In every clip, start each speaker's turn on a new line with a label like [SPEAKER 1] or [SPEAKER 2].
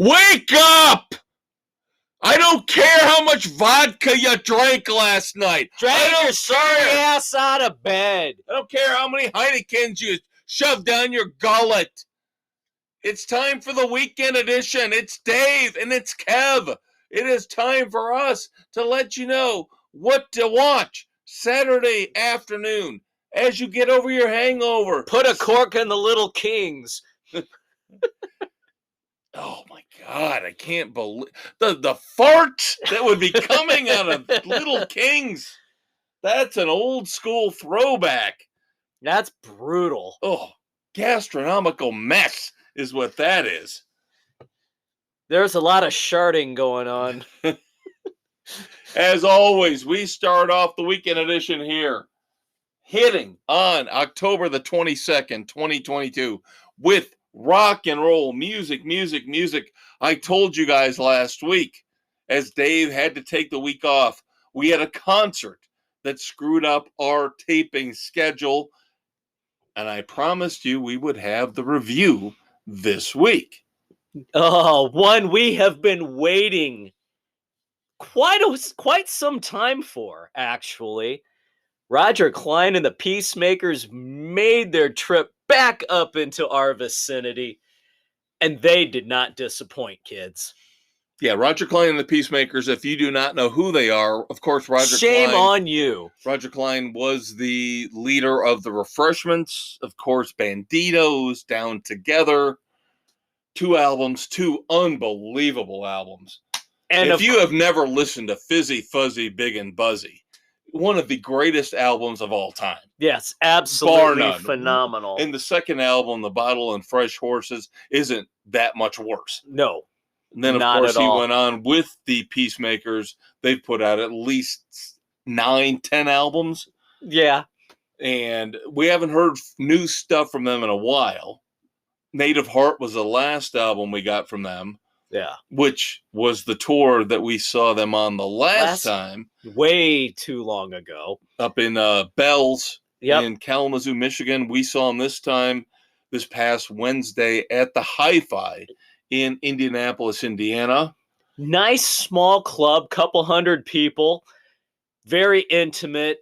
[SPEAKER 1] Wake up! I don't care how much vodka you drank last night.
[SPEAKER 2] Drag your sorry ass out of bed.
[SPEAKER 1] I don't care how many Heinekens you shoved down your gullet. It's time for the weekend edition. It's Dave and it's Kev. It is time for us to let you know what to watch Saturday afternoon as you get over your hangover.
[SPEAKER 2] Put a cork in the Little Kings.
[SPEAKER 1] Oh my God, I can't believe the fart that would be coming out of Little Kings. That's an old school throwback.
[SPEAKER 2] That's brutal.
[SPEAKER 1] Oh, gastronomical mess is what that is.
[SPEAKER 2] There's a lot of sharding going on.
[SPEAKER 1] As always, we start off the weekend edition here, hitting on October the 22nd, 2022, with rock and roll music. I told you guys last week, as Dave had to take the week off, we had a concert that screwed up our taping schedule, and I promised you we would have the review this week.
[SPEAKER 2] Oh, one we have been waiting quite some time for, actually. Roger Clyne and the Peacemakers made their trip back up into our vicinity, and they did not disappoint, kids.
[SPEAKER 1] Yeah, Roger Clyne and the Peacemakers, if you do not know who they are, of course,
[SPEAKER 2] Shame on you.
[SPEAKER 1] Roger Clyne was the leader of the Refreshments, of course, Banditos, Down Together. 2 albums, 2 unbelievable albums. And if you have never listened to Fizzy, Fuzzy, Big and Buzzy, one of the greatest albums of all time.
[SPEAKER 2] Yes, absolutely phenomenal.
[SPEAKER 1] And the second album, The Bottle and Fresh Horses, isn't that much worse.
[SPEAKER 2] No.
[SPEAKER 1] And then, of course, he went on with the Peacemakers. They've put out at least 9, 10 albums.
[SPEAKER 2] Yeah.
[SPEAKER 1] And we haven't heard new stuff from them in a while. Native Heart was the last album we got from them.
[SPEAKER 2] Yeah.
[SPEAKER 1] Which was the tour that we saw them on the last time.
[SPEAKER 2] Way too long ago.
[SPEAKER 1] Up in Bells in Kalamazoo, Michigan. We saw them this past Wednesday at the Hi-Fi in Indianapolis, Indiana.
[SPEAKER 2] Nice small club, couple hundred people. Very intimate.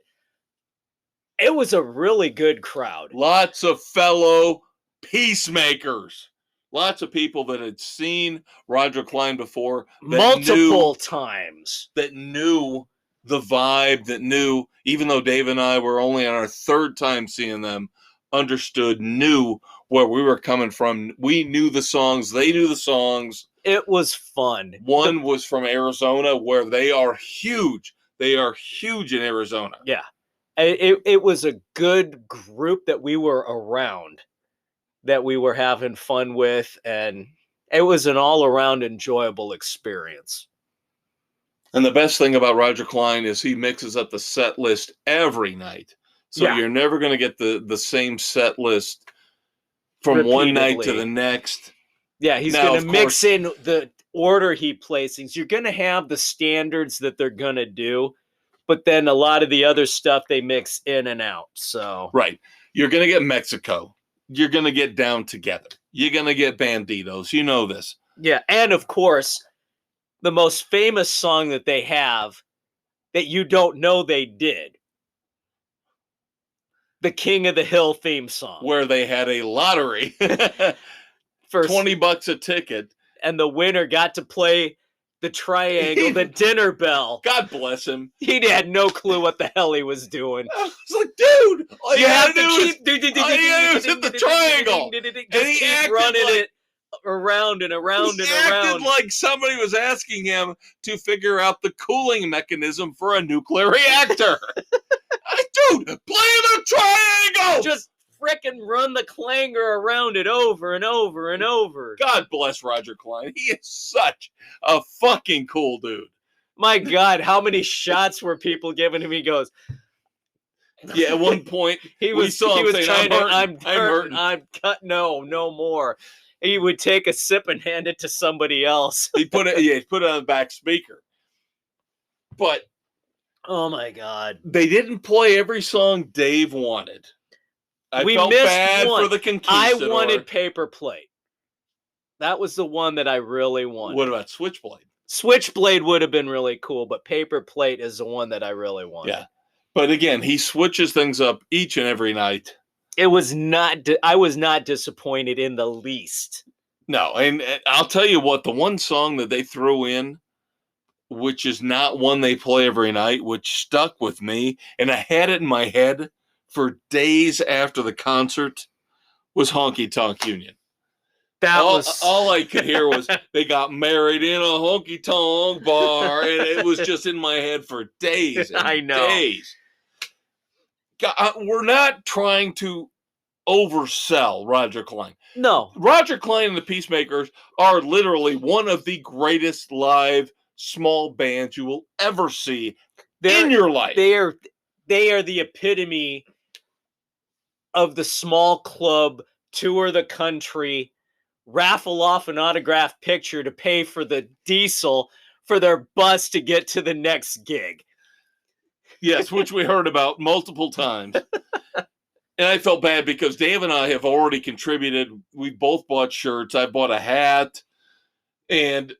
[SPEAKER 2] It was a really good crowd.
[SPEAKER 1] Lots of fellow Peacemakers. Lots of people that had seen Roger Clyne before.
[SPEAKER 2] Multiple times.
[SPEAKER 1] That knew the vibe, that knew, even though Dave and I were only on our 3rd time seeing them, understood, knew where we were coming from. We knew the songs. They knew the songs.
[SPEAKER 2] It was fun.
[SPEAKER 1] One was from Arizona, where they are huge. They are huge in Arizona.
[SPEAKER 2] Yeah. It was a good group that we were around, that we were having fun with, and it was an all-around enjoyable experience.
[SPEAKER 1] And the best thing about Roger Clyne is he mixes up the set list every night. So you're never going to get the same set list from one night to the next.
[SPEAKER 2] Yeah, he's going to mix in the order he plays things. You're going to have the standards that they're going to do, but then a lot of the other stuff they mix in and out. So
[SPEAKER 1] right. You're going to get Mexico. You're going to get Down Together. You're going to get Banditos. You know this.
[SPEAKER 2] Yeah, and of course, the most famous song that they have that you don't know they did. The King of the Hill theme song.
[SPEAKER 1] Where they had a lottery for $20 a ticket.
[SPEAKER 2] And the winner got to play the triangle, the dinner bell.
[SPEAKER 1] God bless him.
[SPEAKER 2] He had no clue what the hell he was doing.
[SPEAKER 1] I was like, dude, all you have to hit the triangle.
[SPEAKER 2] And he keep running it around and around and around.
[SPEAKER 1] He acted like somebody was asking him to figure out the cooling mechanism for a nuclear reactor. Dude, play the triangle!
[SPEAKER 2] Just frickin' run the clanger around it over and over and over.
[SPEAKER 1] God bless Roger Clyne. He is such a fucking cool dude.
[SPEAKER 2] My God, how many shots were people giving him? He goes...
[SPEAKER 1] Yeah, at one point,
[SPEAKER 2] he was trying to, I'm hurting. I'm cut. No more. He would take a sip and hand it to somebody else.
[SPEAKER 1] He put it on the back speaker. But...
[SPEAKER 2] oh my God.
[SPEAKER 1] They didn't play every song Dave wanted. I felt bad for the Conquistador.
[SPEAKER 2] I wanted Paper Plate. That was the one that I really wanted.
[SPEAKER 1] What about Switchblade?
[SPEAKER 2] Switchblade would have been really cool, but Paper Plate is the one that I really wanted.
[SPEAKER 1] Yeah. But again, he switches things up each and every night.
[SPEAKER 2] It was not. I was not disappointed in the least.
[SPEAKER 1] No, and I'll tell you what, the one song that they threw in, which is not one they play every night, which stuck with me, and I had it in my head for days after the concert, was Honky Tonk Union. All I could hear was they got married in a honky tonk bar, and it was just in my head for days. And
[SPEAKER 2] I know.
[SPEAKER 1] Days. God, we're not trying to oversell Roger Clyne.
[SPEAKER 2] No.
[SPEAKER 1] Roger Clyne and the Peacemakers are literally one of the greatest live small bands you will ever see in your life.
[SPEAKER 2] They are the epitome of the small club, tour the country, raffle off an autographed picture to pay for the diesel for their bus to get to the next gig.
[SPEAKER 1] Yes, which we heard about multiple times. And I felt bad because Dave and I have already contributed. We both bought shirts. I bought a hat. And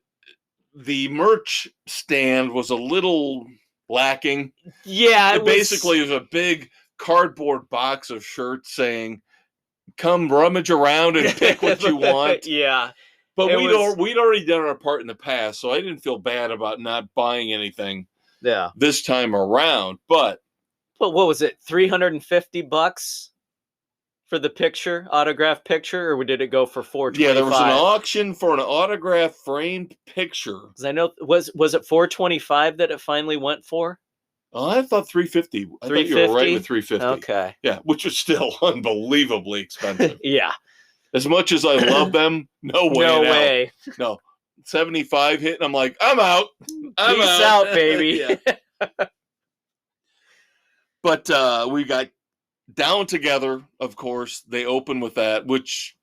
[SPEAKER 1] the merch stand was a little lacking.
[SPEAKER 2] Yeah.
[SPEAKER 1] It basically was a big cardboard box of shirts saying, come rummage around and pick what you want.
[SPEAKER 2] Yeah.
[SPEAKER 1] But we'd already done our part in the past, so I didn't feel bad about not buying anything this time around. But
[SPEAKER 2] what was it, $350 for the picture, autographed picture, or did it go for $425?
[SPEAKER 1] Yeah, there was an auction for an autographed framed picture.
[SPEAKER 2] Because I know, was it $425 that it finally went for?
[SPEAKER 1] Oh, I thought $350. I thought you were right with $350.
[SPEAKER 2] Okay.
[SPEAKER 1] Yeah, which was still unbelievably expensive.
[SPEAKER 2] Yeah.
[SPEAKER 1] As much as I love them, no way.
[SPEAKER 2] No way.
[SPEAKER 1] No. 75 hit, and I'm like, I'm out.
[SPEAKER 2] Peace out, baby.
[SPEAKER 1] But we got Down Together, of course. They open with that, which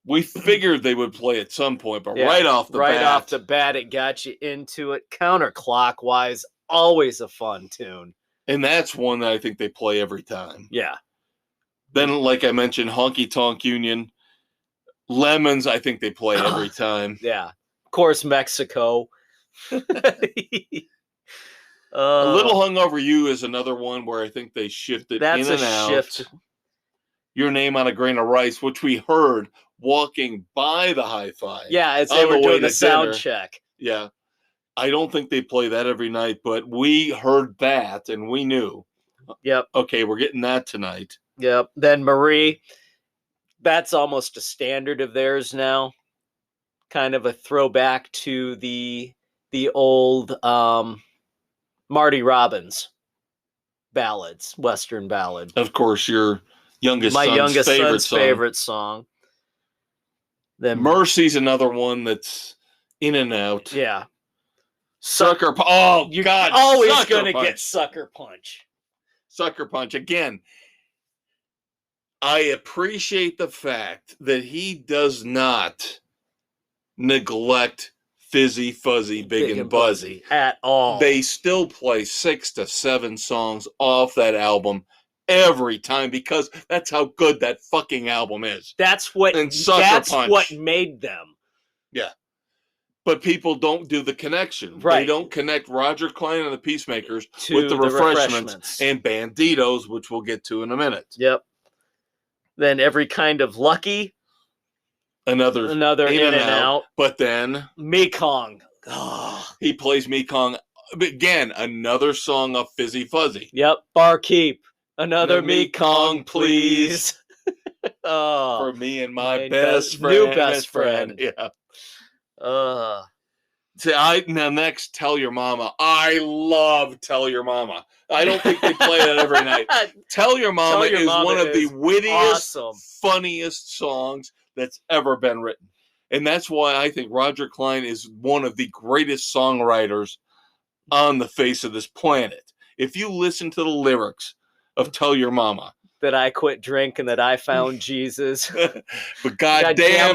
[SPEAKER 1] we figured they would play at some point, but right off the bat,
[SPEAKER 2] it got you into it. Counterclockwise, always a fun tune.
[SPEAKER 1] And that's one that I think they play every time.
[SPEAKER 2] Yeah.
[SPEAKER 1] Then, like I mentioned, Honky Tonk Union. Lemons, I think they play every time.
[SPEAKER 2] Yeah. Of course, Mexico.
[SPEAKER 1] A Little Hungover You is another one where I think they shifted in and out. Shift. Your Name on a Grain of Rice, which we heard walking by the hi-fi.
[SPEAKER 2] Yeah, as they were doing the sound check.
[SPEAKER 1] Yeah. I don't think they play that every night, but we heard that and we knew.
[SPEAKER 2] Yep.
[SPEAKER 1] Okay, we're getting that tonight.
[SPEAKER 2] Yep. Then Marie, that's almost a standard of theirs now. Kind of a throwback to the old Marty Robbins ballads, Western ballad.
[SPEAKER 1] Of course, your youngest son's
[SPEAKER 2] favorite song.
[SPEAKER 1] Then Mercy's another one that's in and out.
[SPEAKER 2] Yeah.
[SPEAKER 1] Sucker Punch. Oh,
[SPEAKER 2] you're
[SPEAKER 1] God.
[SPEAKER 2] Always going to get Sucker Punch.
[SPEAKER 1] Sucker Punch. Again, I appreciate the fact that he does not neglect Fizzy, Fuzzy, Big and Buzzy
[SPEAKER 2] at all.
[SPEAKER 1] They still play 6 to 7 songs off that album every time because that's how good that fucking album is.
[SPEAKER 2] That's what made them.
[SPEAKER 1] Yeah. But people don't do the connection.
[SPEAKER 2] Right.
[SPEAKER 1] They don't connect Roger Clyne and the Peacemakers with the refreshments and Banditos, which we'll get to in a minute.
[SPEAKER 2] Yep. Then Every Kind of Lucky.
[SPEAKER 1] Another
[SPEAKER 2] in and out.
[SPEAKER 1] But then
[SPEAKER 2] Mekong.
[SPEAKER 1] He plays Mekong. Again, another song of Fizzy Fuzzy.
[SPEAKER 2] Yep. Barkeep. Another Mekong, please.
[SPEAKER 1] For me and my best friend.
[SPEAKER 2] New best friend.
[SPEAKER 1] Yeah. Now next, Tell Your Mama. I love Tell Your Mama. I don't think they play that every night. Tell Your Mama is one of the wittiest, funniest songs that's ever been written. And that's why I think Roger Clyne is one of the greatest songwriters on the face of this planet. If you listen to the lyrics of Tell Your Mama,
[SPEAKER 2] that I quit drinking, that I found Jesus.
[SPEAKER 1] But goddamn,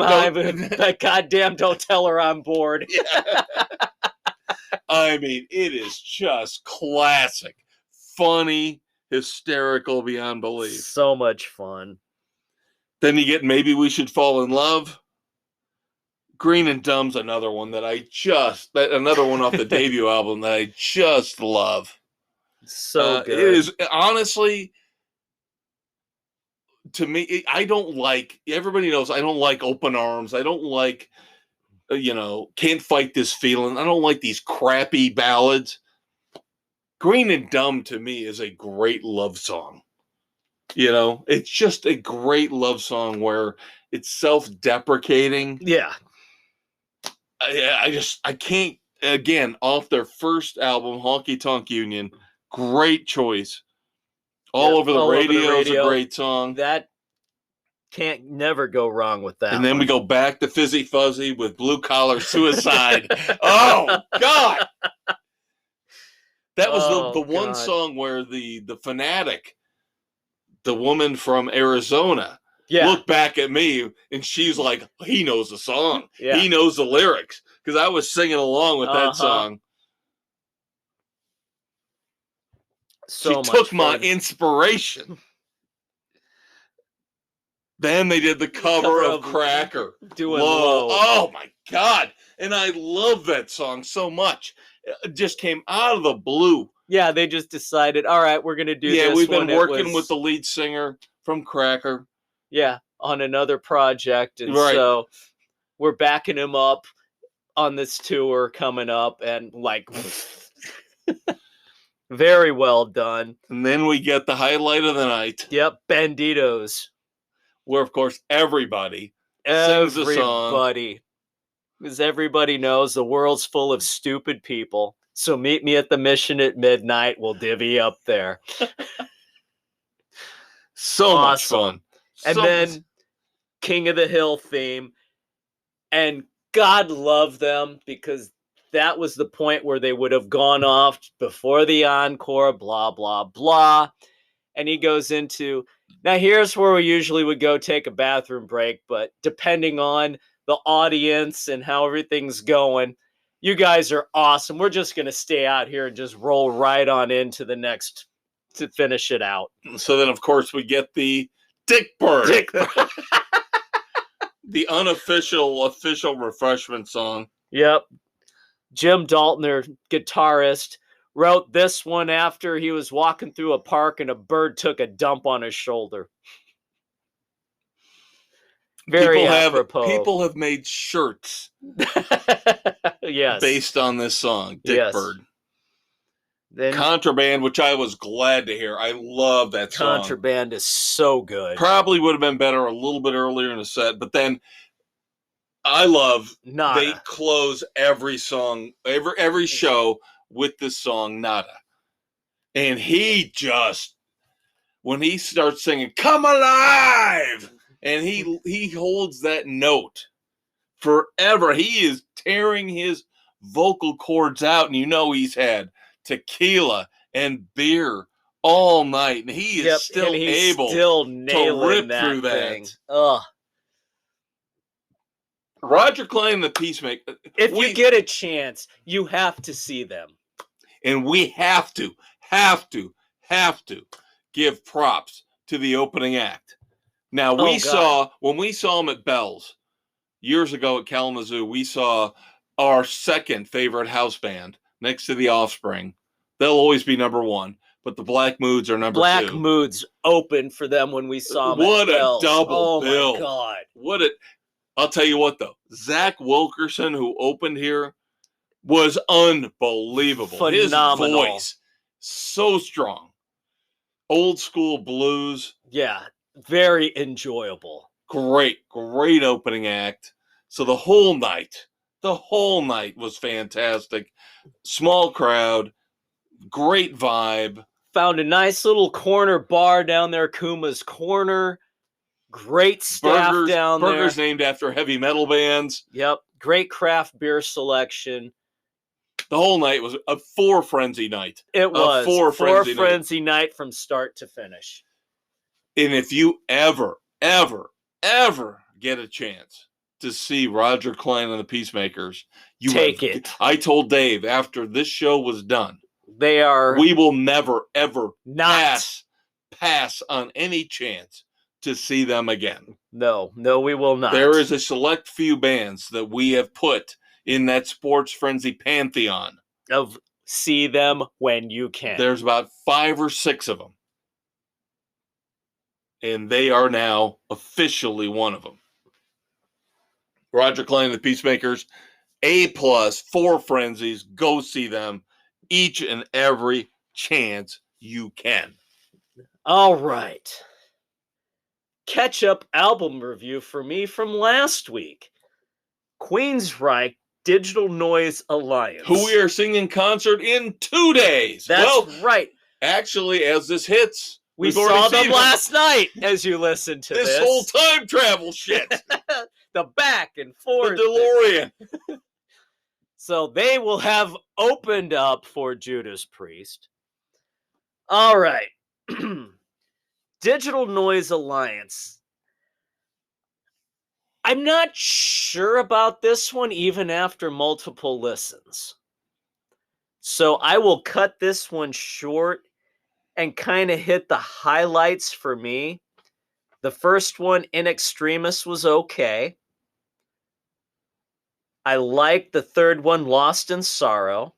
[SPEAKER 2] don't tell her I'm bored.
[SPEAKER 1] Yeah. I mean, it is just classic, funny, hysterical beyond belief.
[SPEAKER 2] So much fun.
[SPEAKER 1] Then you get Maybe We Should Fall in Love. Green and Dumb's another one that another one off the debut album that I just love.
[SPEAKER 2] So good.
[SPEAKER 1] It is honestly, to me, I don't like, everybody knows I don't like Open Arms. I don't like, Can't Fight This Feeling. I don't like these crappy ballads. Green and Dumb to me is a great love song. It's just a great love song where it's self-deprecating.
[SPEAKER 2] Yeah.
[SPEAKER 1] I can't, again, off their first album, Honky Tonk Union, great choice. All Over the Radio is a great song.
[SPEAKER 2] That can't never go wrong with that.
[SPEAKER 1] And then we go back to Fizzy Fuzzy with Blue Collar Suicide. Oh, God! That was the one song where the fanatic, the woman from Arizona, looked back at me and she's like, he knows the song. Yeah. He knows the lyrics. Because I was singing along with that song. She took my inspiration. Then they did the cover of Cracker.
[SPEAKER 2] Doing Low.
[SPEAKER 1] Oh, my God. And I love that song so much. It just came out of the blue.
[SPEAKER 2] Yeah, they just decided, all right, we're going to do this.
[SPEAKER 1] Yeah, we've been working with the lead singer from Cracker.
[SPEAKER 2] Yeah, on another project. And so we're backing him up on this tour coming up. And very well done.
[SPEAKER 1] And then we get the highlight of the night.
[SPEAKER 2] Yep, Banditos.
[SPEAKER 1] Where, of course, everybody sings the song.
[SPEAKER 2] Because everybody knows the world's full of stupid people. So meet me at the Mission at midnight. We'll divvy up there.
[SPEAKER 1] So much fun.
[SPEAKER 2] And then King of the Hill theme. And God love them, because that was the point where they would have gone off before the encore, blah, blah, blah. And he goes into, now here's where we usually would go take a bathroom break, but depending on the audience and how everything's going, you guys are awesome. We're just going to stay out here and just roll right on into the next to finish it out.
[SPEAKER 1] So then, of course, we get the Dick Bird. The official refreshment song.
[SPEAKER 2] Yep. Jim Dalton, their guitarist, wrote this one after he was walking through a park and a bird took a dump on his shoulder. Very apropos.
[SPEAKER 1] People have made shirts based on this song, Dick Bird. Then Contraband, which I was glad to hear. I love that song.
[SPEAKER 2] Contraband is so good.
[SPEAKER 1] Probably would have been better a little bit earlier in the set, but then I love
[SPEAKER 2] Nada.
[SPEAKER 1] They close every song, every show with this song, Nada. And he just, when he starts singing, "Come Alive!" and he holds that note forever. He is tearing his vocal cords out, and he's had tequila and beer all night, and he is still able to rip through that.
[SPEAKER 2] Ugh.
[SPEAKER 1] Roger Clyne The Peacemakers.
[SPEAKER 2] If you get a chance, you have to see them.
[SPEAKER 1] And we have to give props to the opening act. Now, when we saw him at Bell's years ago at Kalamazoo, we saw our second favorite house band next to The Offspring. They'll always be number one, but the Black Moods are number two.
[SPEAKER 2] Black Moods opened for them when we saw them
[SPEAKER 1] at Bell's. What a double
[SPEAKER 2] Oh,
[SPEAKER 1] bill.
[SPEAKER 2] my God.
[SPEAKER 1] I'll tell you what, though. Zach Wilkerson, who opened here, was unbelievable.
[SPEAKER 2] Phenomenal.
[SPEAKER 1] His voice, so strong. Old school blues.
[SPEAKER 2] Yeah, very enjoyable.
[SPEAKER 1] Great opening act. So the whole night was fantastic. Small crowd, great vibe.
[SPEAKER 2] Found a nice little corner bar down there, Kuma's Corner. Great staff down there.
[SPEAKER 1] Burgers named after heavy metal bands.
[SPEAKER 2] Yep. Great craft beer selection.
[SPEAKER 1] The whole night was a four-frenzy night.
[SPEAKER 2] It was. Four-frenzy night from start to finish.
[SPEAKER 1] And if you ever get a chance to see Roger Clyne and the Peacemakers,
[SPEAKER 2] take it.
[SPEAKER 1] I told Dave after this show was done,
[SPEAKER 2] we will
[SPEAKER 1] never, ever pass on any chance to see them again.
[SPEAKER 2] No, we will not.
[SPEAKER 1] There is a select few bands that we have put in that Sports Frenzy pantheon.
[SPEAKER 2] Of see them when you can.
[SPEAKER 1] There's about 5 or 6 of them. And they are now officially one of them. Roger Clyne The Peacemakers, A+, 4 Frenzies. Go see them each and every chance you can.
[SPEAKER 2] All right. Catch-up album review for me from last week. Queensryche Digital Noise Alliance.
[SPEAKER 1] Who we are seeing in concert in 2 days.
[SPEAKER 2] That's right.
[SPEAKER 1] Actually, as this hits,
[SPEAKER 2] we saw them last night as you listen to this.
[SPEAKER 1] This whole time travel shit.
[SPEAKER 2] The back and forth.
[SPEAKER 1] The DeLorean.
[SPEAKER 2] So they will have opened up for Judas Priest. All right. Digital Noise Alliance. I'm not sure about this one even after multiple listens. So I will cut this one short and kind of hit the highlights for me. The first one, In Extremis, was okay. I liked the third one, Lost in Sorrow.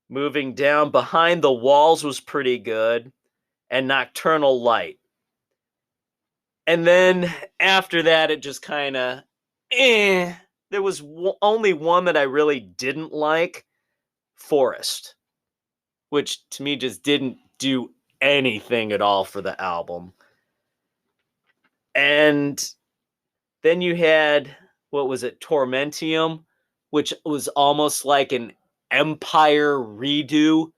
[SPEAKER 2] Moving down, Behind the Walls was pretty good. And Nocturnal Light. And then after that, it just kind of, There was only one that I really didn't like, Forest. Which to me just didn't do anything at all for the album. And then you had, what was it, Tormentium, which was almost like an Empire redo,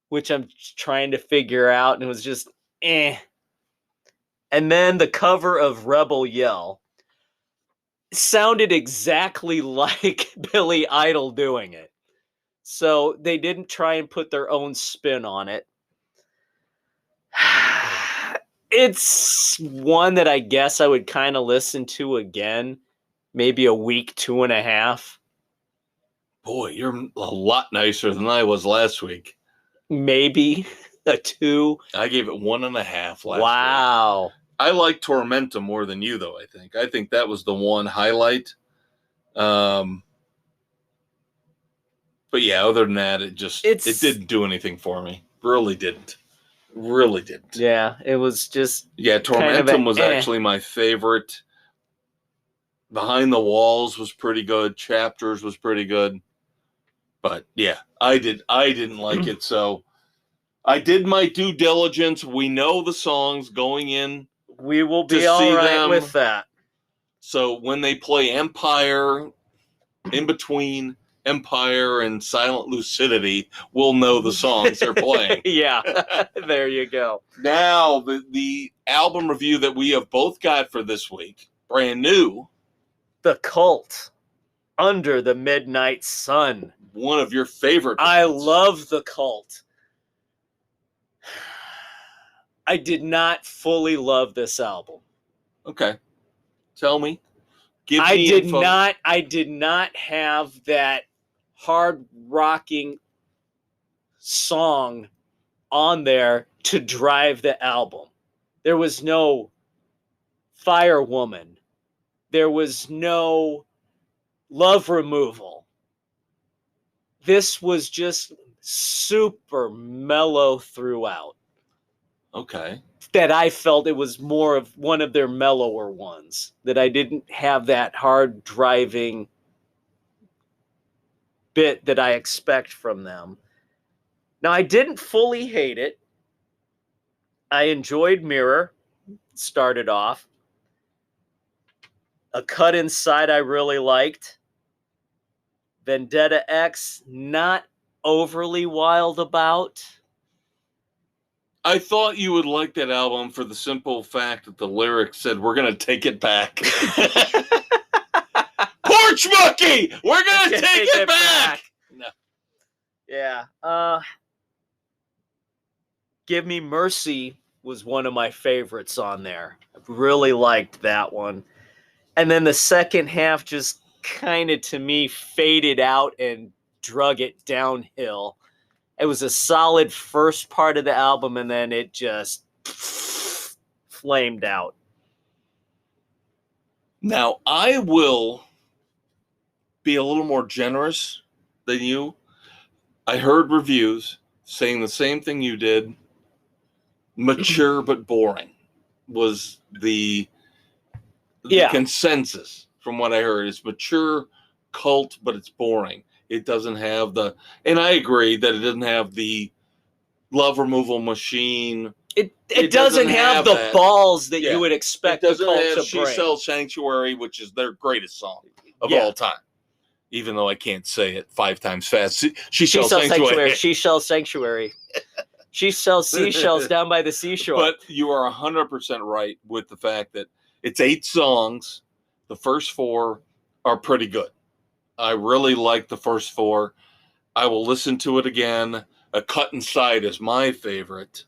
[SPEAKER 2] which I'm trying to figure out, and it was just, And then the cover of Rebel Yell sounded exactly like Billy Idol doing it. So they didn't try and put their own spin on it. It's one that I guess I would kind of listen to again, maybe a week, 2.5.
[SPEAKER 1] Boy, you're a lot nicer than I was last week.
[SPEAKER 2] Maybe a 2.
[SPEAKER 1] I gave it 1.5 last week.
[SPEAKER 2] Wow.
[SPEAKER 1] I like Tormenta more than you, though, I think. I think that was the one highlight. But yeah, other than that, it didn't do anything for me. Really didn't.
[SPEAKER 2] Yeah, it was just...
[SPEAKER 1] Yeah, Tormentum was actually my favorite. Behind the Walls was pretty good. Chapters was pretty good. But yeah, I didn't like it, so I did my due diligence. We know the songs going in.
[SPEAKER 2] We will be all right with that.
[SPEAKER 1] So when they play Empire, in between Empire and Silent Lucidity, we'll know the songs they're playing.
[SPEAKER 2] Yeah, there you go.
[SPEAKER 1] Now, the album review that we have both got for this week, brand new.
[SPEAKER 2] The Cult, Under the Midnight Sun.
[SPEAKER 1] One of your favorite bands.
[SPEAKER 2] I love The Cult. I did not fully love this album.
[SPEAKER 1] Okay. Tell me.
[SPEAKER 2] I did not have that hard rocking song on there to drive the album. There was no Fire Woman. There was no Love Removal. This was just super mellow throughout.
[SPEAKER 1] Okay.
[SPEAKER 2] That I felt it was more of one of their mellower ones. That I didn't have that hard driving bit that I expect from them. Now, I didn't fully hate it. I enjoyed Mirror. Started off. A Cut Inside I really liked. Vendetta X, not overly wild about.
[SPEAKER 1] I thought you would like that album for the simple fact that the lyrics said, "We're going to take it back." Porch Monkey! We're going to take it back! No.
[SPEAKER 2] Yeah. Give Me Mercy was one of my favorites on there. I really liked that one. And then the second half just kind of, to me, faded out and drug it downhill. It was a solid first part of the album, and then it just flamed out.
[SPEAKER 1] Now, I will be a little more generous than you. I heard reviews saying the same thing you did. Mature but boring was the consensus from what I heard. It's mature cult, but it's boring. It doesn't have and I agree that it doesn't have the love removal machine.
[SPEAKER 2] It doesn't have the
[SPEAKER 1] that.
[SPEAKER 2] balls that you would expect
[SPEAKER 1] the
[SPEAKER 2] cult to
[SPEAKER 1] She
[SPEAKER 2] bring.
[SPEAKER 1] Sells Sanctuary, which is their greatest song of all time. Even though I can't say it 5 times fast. She sells sanctuary.
[SPEAKER 2] She sells sanctuary. She sells seashells down by the seashore.
[SPEAKER 1] But you are 100% right with the fact that it's 8 songs. The first 4 are pretty good. I really like the first 4. I will listen to it again. A Cut Inside is my favorite.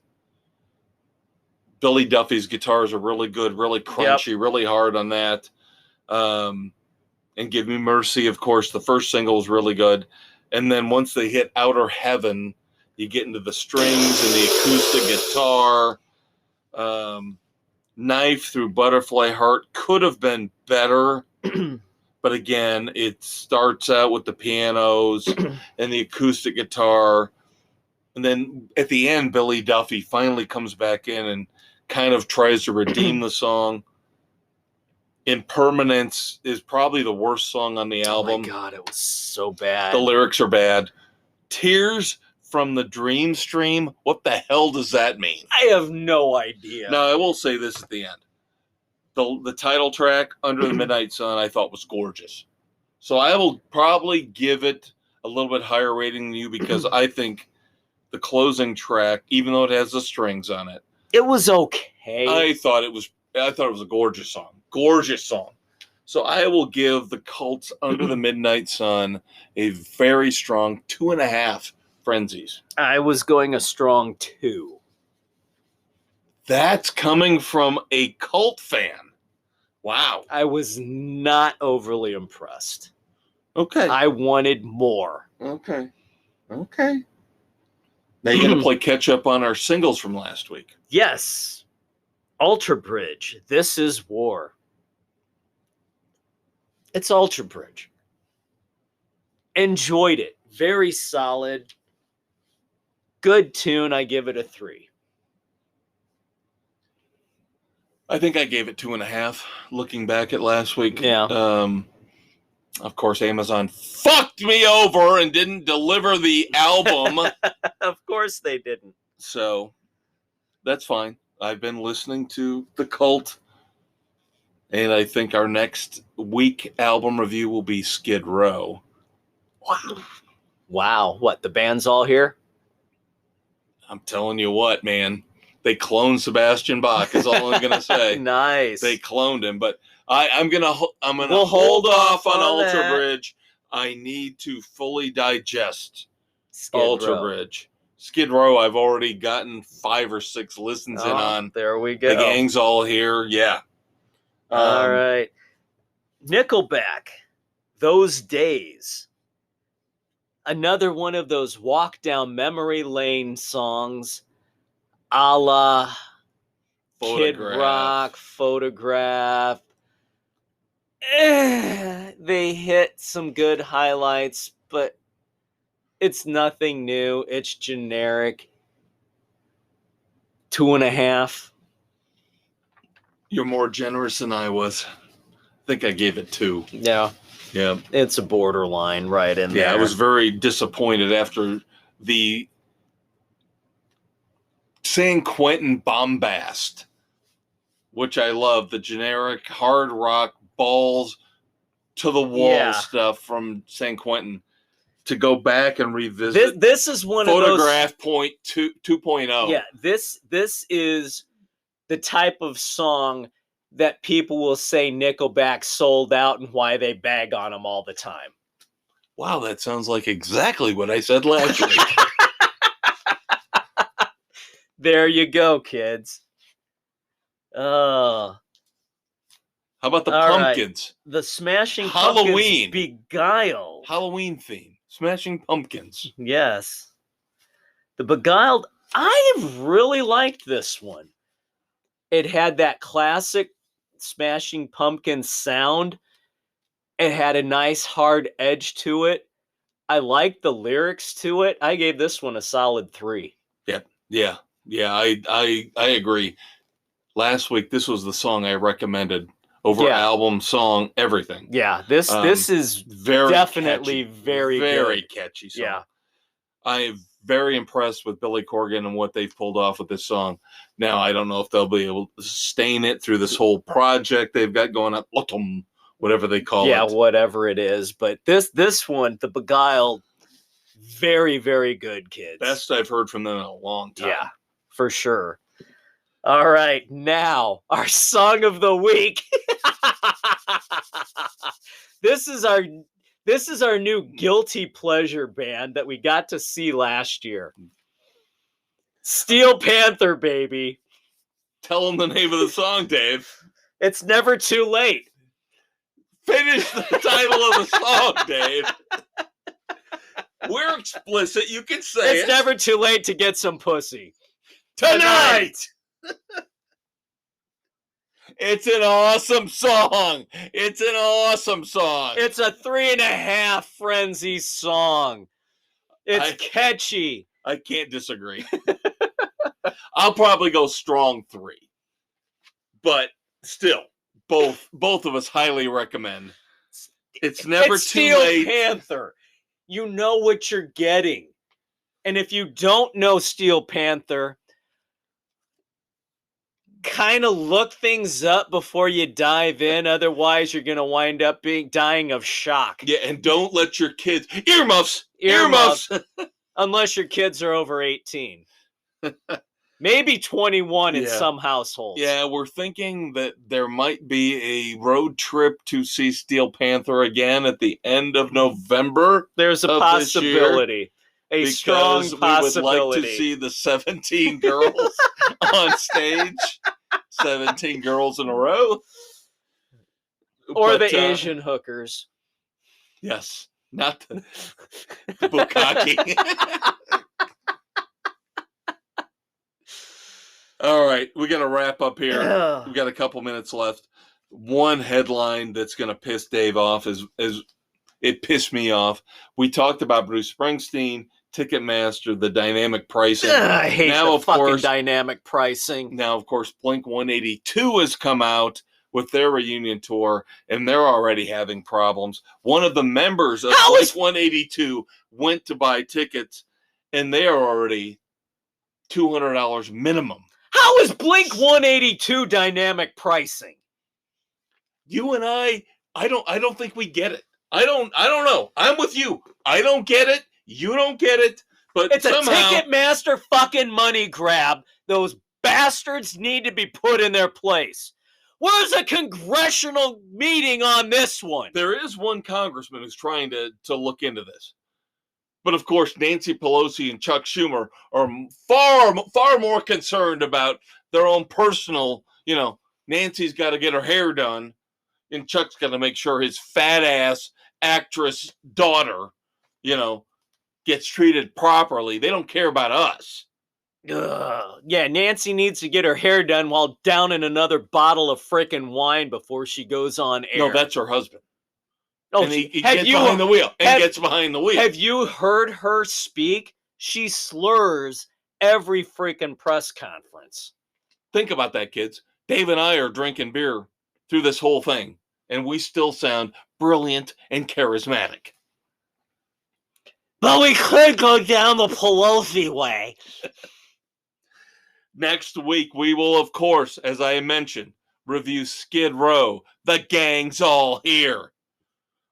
[SPEAKER 1] Billy Duffy's guitars are really good, really crunchy, really hard on that. And Give Me Mercy, of course, the first single is really good. And then once they hit Outer Heaven, you get into the strings and the acoustic guitar. Knife Through Butterfly Heart could have been better. But again, it starts out with the pianos and the acoustic guitar. And then at the end, Billy Duffy finally comes back in and kind of tries to redeem the song. Impermanence is probably the worst song on the album.
[SPEAKER 2] Oh my God, it was so bad.
[SPEAKER 1] The lyrics are bad. Tears from the Dream Stream. What the hell does that mean?
[SPEAKER 2] I have no idea.
[SPEAKER 1] Now, I will say this at the end. The title track, Under the Midnight Sun, I thought was gorgeous. So I will probably give it a little bit higher rating than you because I think the closing track, even though it has the strings on it,
[SPEAKER 2] it was okay.
[SPEAKER 1] I thought it was a gorgeous song. Gorgeous song. So I will give the Cult's Under the Midnight Sun a very strong 2.5 frenzies.
[SPEAKER 2] I was going a strong 2.
[SPEAKER 1] That's coming from a Cult fan. Wow.
[SPEAKER 2] I was not overly impressed.
[SPEAKER 1] Okay.
[SPEAKER 2] I wanted more.
[SPEAKER 1] Okay. Now you're going to play catch up on our singles from last week.
[SPEAKER 2] Yes. Alter Bridge. This Is War. It's Alter Bridge. Enjoyed it. Very solid. Good tune. I give it a 3.
[SPEAKER 1] I think I gave it 2.5 looking back at last week.
[SPEAKER 2] Yeah.
[SPEAKER 1] Of course, Amazon fucked me over and didn't deliver the album.
[SPEAKER 2] Of course they didn't.
[SPEAKER 1] So that's fine. I've been listening to the Cult. And I think our next week album review will be Skid Row.
[SPEAKER 2] Wow. What, the band's all here?
[SPEAKER 1] I'm telling you what, man. They cloned Sebastian Bach is all I'm going to say.
[SPEAKER 2] Nice.
[SPEAKER 1] They cloned him. But I'm going to hold off on Alter Bridge. I need to fully digest Alter Bridge. Skid Row, I've already gotten 5 or 6 listens in on.
[SPEAKER 2] There we go.
[SPEAKER 1] The gang's all here. Yeah.
[SPEAKER 2] All right. Nickelback, Those Days. Another one of those walk down memory lane songs a la Kid Rock, Photograph. They hit some good highlights, but it's nothing new. It's generic. 2.5.
[SPEAKER 1] You're more generous than I was. I think I gave it 2.
[SPEAKER 2] Yeah. It's a borderline right in there.
[SPEAKER 1] Yeah, I was very disappointed after the San Quentin bombast, which I love, the generic hard rock balls to the wall stuff from San Quentin. To go back and revisit
[SPEAKER 2] this is one
[SPEAKER 1] Photograph
[SPEAKER 2] of those,
[SPEAKER 1] point 2.0.
[SPEAKER 2] Yeah, this is the type of song that people will say Nickelback sold out and why they bag on them all the time.
[SPEAKER 1] Wow, that sounds like exactly what I said last week.
[SPEAKER 2] There you go, kids.
[SPEAKER 1] How about the Pumpkins?
[SPEAKER 2] Right. The Smashing
[SPEAKER 1] Halloween.
[SPEAKER 2] Pumpkins Beguiled.
[SPEAKER 1] Halloween theme. Smashing Pumpkins.
[SPEAKER 2] Yes. The Beguiled. I really liked this one. It had that classic Smashing Pumpkins sound. It had a nice hard edge to it. I liked the lyrics to it. I gave this one a solid 3.
[SPEAKER 1] Yeah. I agree. Last week, this was the song I recommended over
[SPEAKER 2] Yeah.
[SPEAKER 1] album, song, everything.
[SPEAKER 2] Yeah, this is
[SPEAKER 1] Very
[SPEAKER 2] definitely
[SPEAKER 1] catchy,
[SPEAKER 2] very good.
[SPEAKER 1] catchy song.
[SPEAKER 2] Yeah.
[SPEAKER 1] I am very impressed with Billy Corgan and what they've pulled off with this song. Now, I don't know if they'll be able to sustain it through this whole project they've got going on, autumn, whatever they call it.
[SPEAKER 2] Yeah, whatever it is. But this one, The Beguiled, very, very good, kids.
[SPEAKER 1] Best I've heard from them in a long time.
[SPEAKER 2] Yeah, for sure. All right, now our song of the week. This is our new guilty pleasure band that we got to see last year. Steel Panther, baby.
[SPEAKER 1] Tell them the name of the song, Dave.
[SPEAKER 2] It's Never Too Late.
[SPEAKER 1] Finish the title of the song, Dave. We're explicit. You can say
[SPEAKER 2] It's never too late to get some pussy.
[SPEAKER 1] Tonight! It's an awesome song. It's an awesome song.
[SPEAKER 2] It's a 3.5 frenzy song. It's catchy.
[SPEAKER 1] I can't disagree. I'll probably go strong 3. But still, both of us highly recommend. It's never
[SPEAKER 2] It's
[SPEAKER 1] too
[SPEAKER 2] Steel
[SPEAKER 1] late.
[SPEAKER 2] Panther. You know what you're getting. And if you don't know Steel Panther, kind of look things up before you dive in. Otherwise, you're going to wind up dying of shock.
[SPEAKER 1] Yeah, and don't let your kids... Earmuffs!
[SPEAKER 2] Unless your kids are over 18. Maybe 21 in some households.
[SPEAKER 1] Yeah, we're thinking that there might be a road trip to see Steel Panther again at the end of November.
[SPEAKER 2] There's a possibility. A strong possibility.
[SPEAKER 1] We would like to see the 17 girls on stage. 17 girls in a row.
[SPEAKER 2] Or the Asian hookers.
[SPEAKER 1] Yes, not the bukkake. All right, we got to wrap up here. We've got a couple minutes left. One headline that's going to piss Dave off is it pissed me off. We talked about Bruce Springsteen, Ticketmaster, the dynamic pricing.
[SPEAKER 2] I hate the fucking dynamic pricing.
[SPEAKER 1] Now, of course, Blink-182 has come out with their reunion tour, and they're already having problems. One of the members of Blink-182 went to buy tickets, and they are already $200 minimum.
[SPEAKER 2] How is Blink-182 dynamic pricing?
[SPEAKER 1] You and I don't think we get it. I don't know. I'm with you. I don't get it. You don't get it. But
[SPEAKER 2] it's somehow, a Ticketmaster fucking money grab. Those bastards need to be put in their place. Where's a congressional meeting on this one?
[SPEAKER 1] There is one congressman who's trying to look into this. But of course, Nancy Pelosi and Chuck Schumer are far more concerned about their own personal, Nancy's got to get her hair done, and Chuck's got to make sure his fat ass actress daughter, gets treated properly. They don't care about us.
[SPEAKER 2] Yeah, Nancy needs to get her hair done while downing another bottle of frickin' wine before she goes on air.
[SPEAKER 1] No, that's her husband.
[SPEAKER 2] Oh,
[SPEAKER 1] and he gets behind the wheel. Gets behind the wheel.
[SPEAKER 2] Have you heard her speak? She slurs every freaking press conference.
[SPEAKER 1] Think about that, kids. Dave and I are drinking beer through this whole thing, and we still sound brilliant and charismatic.
[SPEAKER 2] But we could go down the Pelosi way.
[SPEAKER 1] Next week, we will, of course, as I mentioned, review Skid Row. The gang's all here.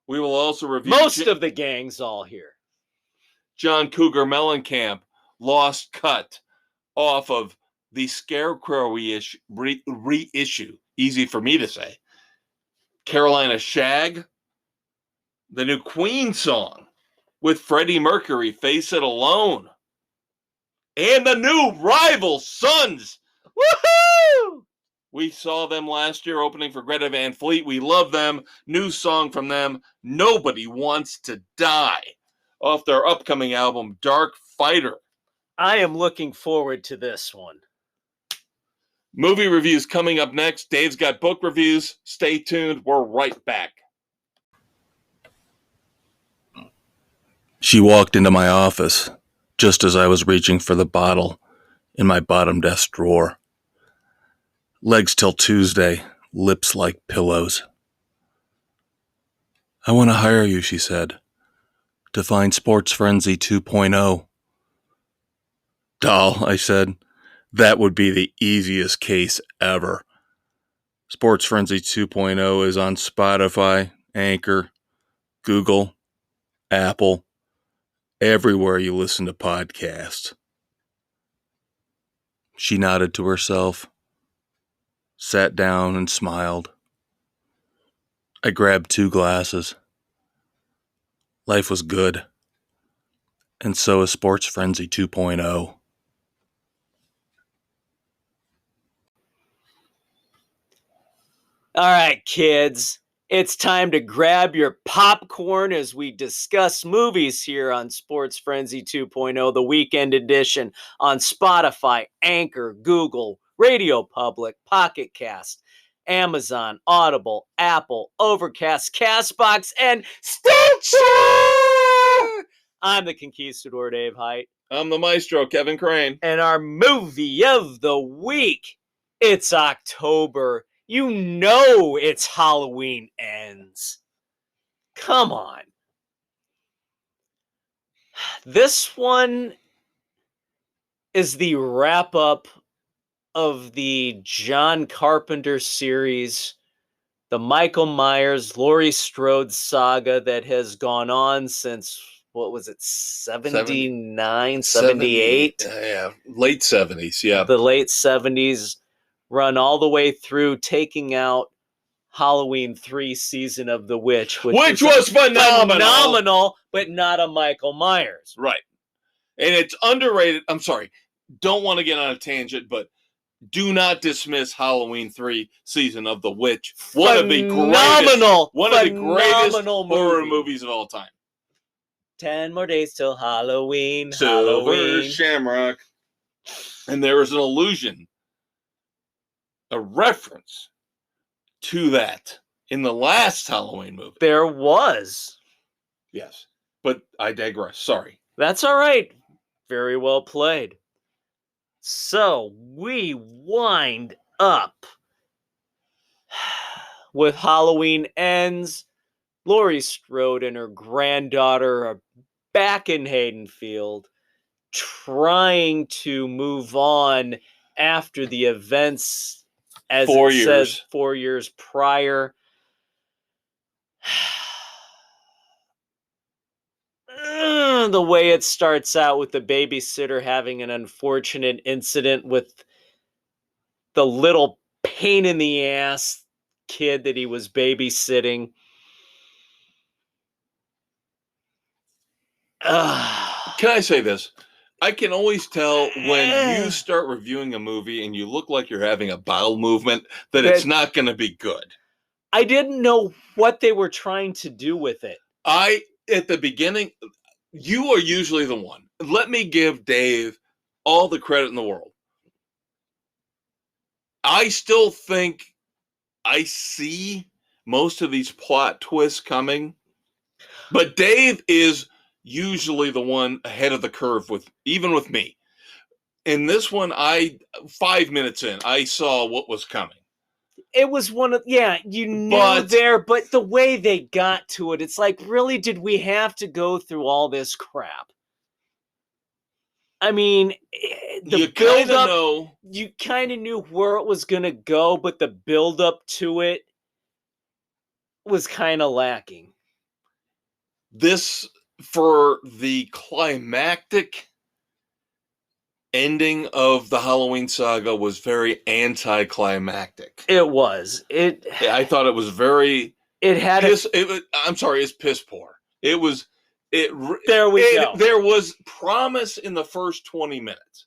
[SPEAKER 1] We will also review...
[SPEAKER 2] Most of the gang's all here.
[SPEAKER 1] John Cougar Mellencamp, Lost Cut, off of the Scarecrow reissue. Easy for me to say. Carolina Shag, the new Queen song with Freddie Mercury, Face It Alone. And the new Rival Sons. Woohoo! We saw them last year opening for Greta Van Fleet. We love them. New song from them, Nobody Wants to Die, off their upcoming album, Dark Fighter.
[SPEAKER 2] I am looking forward to this one.
[SPEAKER 1] Movie reviews coming up next. Dave's got book reviews. Stay tuned. We're right back. She walked into my office just as I was reaching for the bottle in my bottom desk drawer. Legs till Tuesday, lips like pillows. I want to hire you, she said, to find Sports Frenzy 2.0. Doll, I said, that would be the easiest case ever. Sports Frenzy 2.0 is on Spotify, Anchor, Google, Apple, everywhere you listen to podcasts. She nodded to herself, sat down and smiled. I grabbed 2 glasses. Life was good. And so is Sports Frenzy 2.0.
[SPEAKER 2] All right, kids, it's time to grab your popcorn as we discuss movies here on Sports Frenzy 2.0, the weekend edition on Spotify, Anchor, Google, Radio Public, Pocket Cast, Amazon, Audible, Apple, Overcast, Castbox, and Stitcher! I'm the Conquistador, Dave Height.
[SPEAKER 1] I'm the maestro, Kevin Crane.
[SPEAKER 2] And our movie of the week, it's October. You know it's Halloween Ends. Come on. This one is the wrap-up of the John Carpenter series, the Michael Myers, Laurie Strode saga that has gone on since, what was it, 79, 78?
[SPEAKER 1] Yeah, late 70s, yeah.
[SPEAKER 2] The late 70s. Run all the way through, taking out Halloween 3 Season of the Witch,
[SPEAKER 1] which was phenomenal,
[SPEAKER 2] but not a Michael Myers.
[SPEAKER 1] Right. And it's underrated. I'm sorry, don't want to get on a tangent, but do not dismiss Halloween 3 Season of the Witch. One of the greatest horror movies of all time.
[SPEAKER 2] 10 more days till Halloween.
[SPEAKER 1] Silver
[SPEAKER 2] Halloween.
[SPEAKER 1] Shamrock. And there was an allusion, a reference to that in the last Halloween movie.
[SPEAKER 2] There was.
[SPEAKER 1] Yes, but I digress. Sorry.
[SPEAKER 2] That's all right. Very well played. So we wind up with Halloween Ends. Laurie Strode and her granddaughter are back in Haydenfield, trying to move on after the events, as it says, 4 years prior. The way it starts out with the babysitter having an unfortunate incident with the little pain in the ass kid that he was babysitting.
[SPEAKER 1] Can I say this? I can always tell when you start reviewing a movie and you look like you're having a bowel movement that it's not going to be good.
[SPEAKER 2] I didn't know what they were trying to do with it.
[SPEAKER 1] At the beginning, you are usually the one. Let me give Dave all the credit in the world. I still think I see most of these plot twists coming, but Dave is usually the one ahead of the curve even with me. In this one, 5 minutes in, I saw what was coming.
[SPEAKER 2] It was one of, you knew but the way they got to it, it's like, really, did we have to go through all this crap? I mean, the build-up, you kind of knew where it was going to go, but the build-up to it was kind of lacking.
[SPEAKER 1] This, for the climactic ending of the Halloween saga, was very anticlimactic.
[SPEAKER 2] It was.
[SPEAKER 1] I thought it was very. It had. I'm sorry. It's piss poor. It was. There we go. There was promise in the first 20 minutes.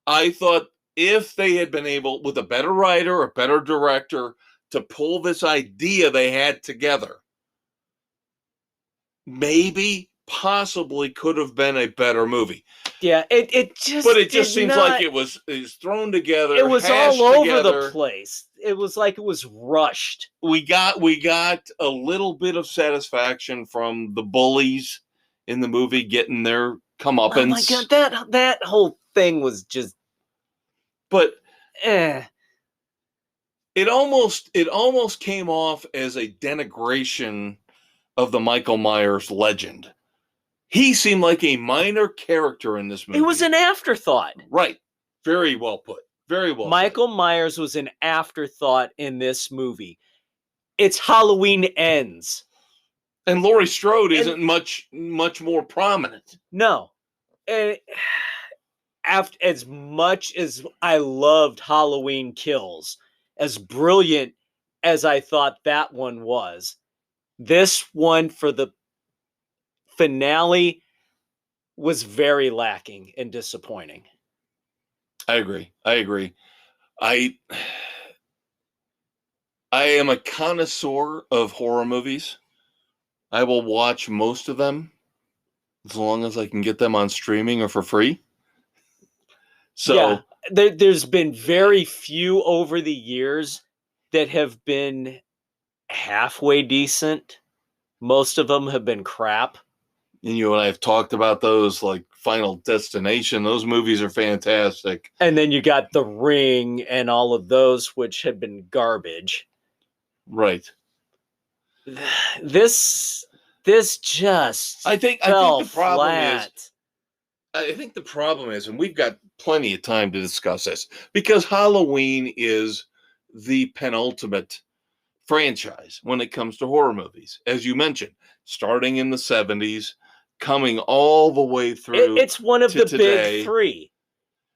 [SPEAKER 1] I thought if they had been able, with a better writer, a better director, to pull this idea they had together, maybe, possibly could have been a better movie.
[SPEAKER 2] Yeah, it
[SPEAKER 1] just seems like it was thrown together.
[SPEAKER 2] It was all over
[SPEAKER 1] together.
[SPEAKER 2] the place. It was like it was rushed.
[SPEAKER 1] We got a little bit of satisfaction from the bullies in the movie getting their comeuppance.
[SPEAKER 2] Oh my god, that whole thing was just.
[SPEAKER 1] But it almost came off as a denigration of the Michael Myers legend. He seemed like a minor character in this movie.
[SPEAKER 2] It was an afterthought.
[SPEAKER 1] Right. Very well put. Very well
[SPEAKER 2] Michael Myers was an afterthought in this movie. It's Halloween Ends.
[SPEAKER 1] And Laurie Strode isn't much more prominent.
[SPEAKER 2] No. As much as I loved Halloween Kills, as brilliant as I thought that one was, this one for the finale was very lacking and disappointing.
[SPEAKER 1] I agree. I am a connoisseur of horror movies. I will watch most of them as long as I can get them on streaming or for free. So
[SPEAKER 2] yeah, there's been very few over the years that have been halfway decent. Most of them have been crap.
[SPEAKER 1] And you and I have talked about those, like Final Destination. Those movies are fantastic.
[SPEAKER 2] And then you got The Ring and all of those, which have been garbage.
[SPEAKER 1] Right.
[SPEAKER 2] This just
[SPEAKER 1] I think the problem
[SPEAKER 2] flat.
[SPEAKER 1] is, I think the problem is, and we've got plenty of time to discuss this, because Halloween is the penultimate franchise when it comes to horror movies, as you mentioned, starting in the 70s, coming all the way through.
[SPEAKER 2] It's one of the
[SPEAKER 1] today.
[SPEAKER 2] Big Three.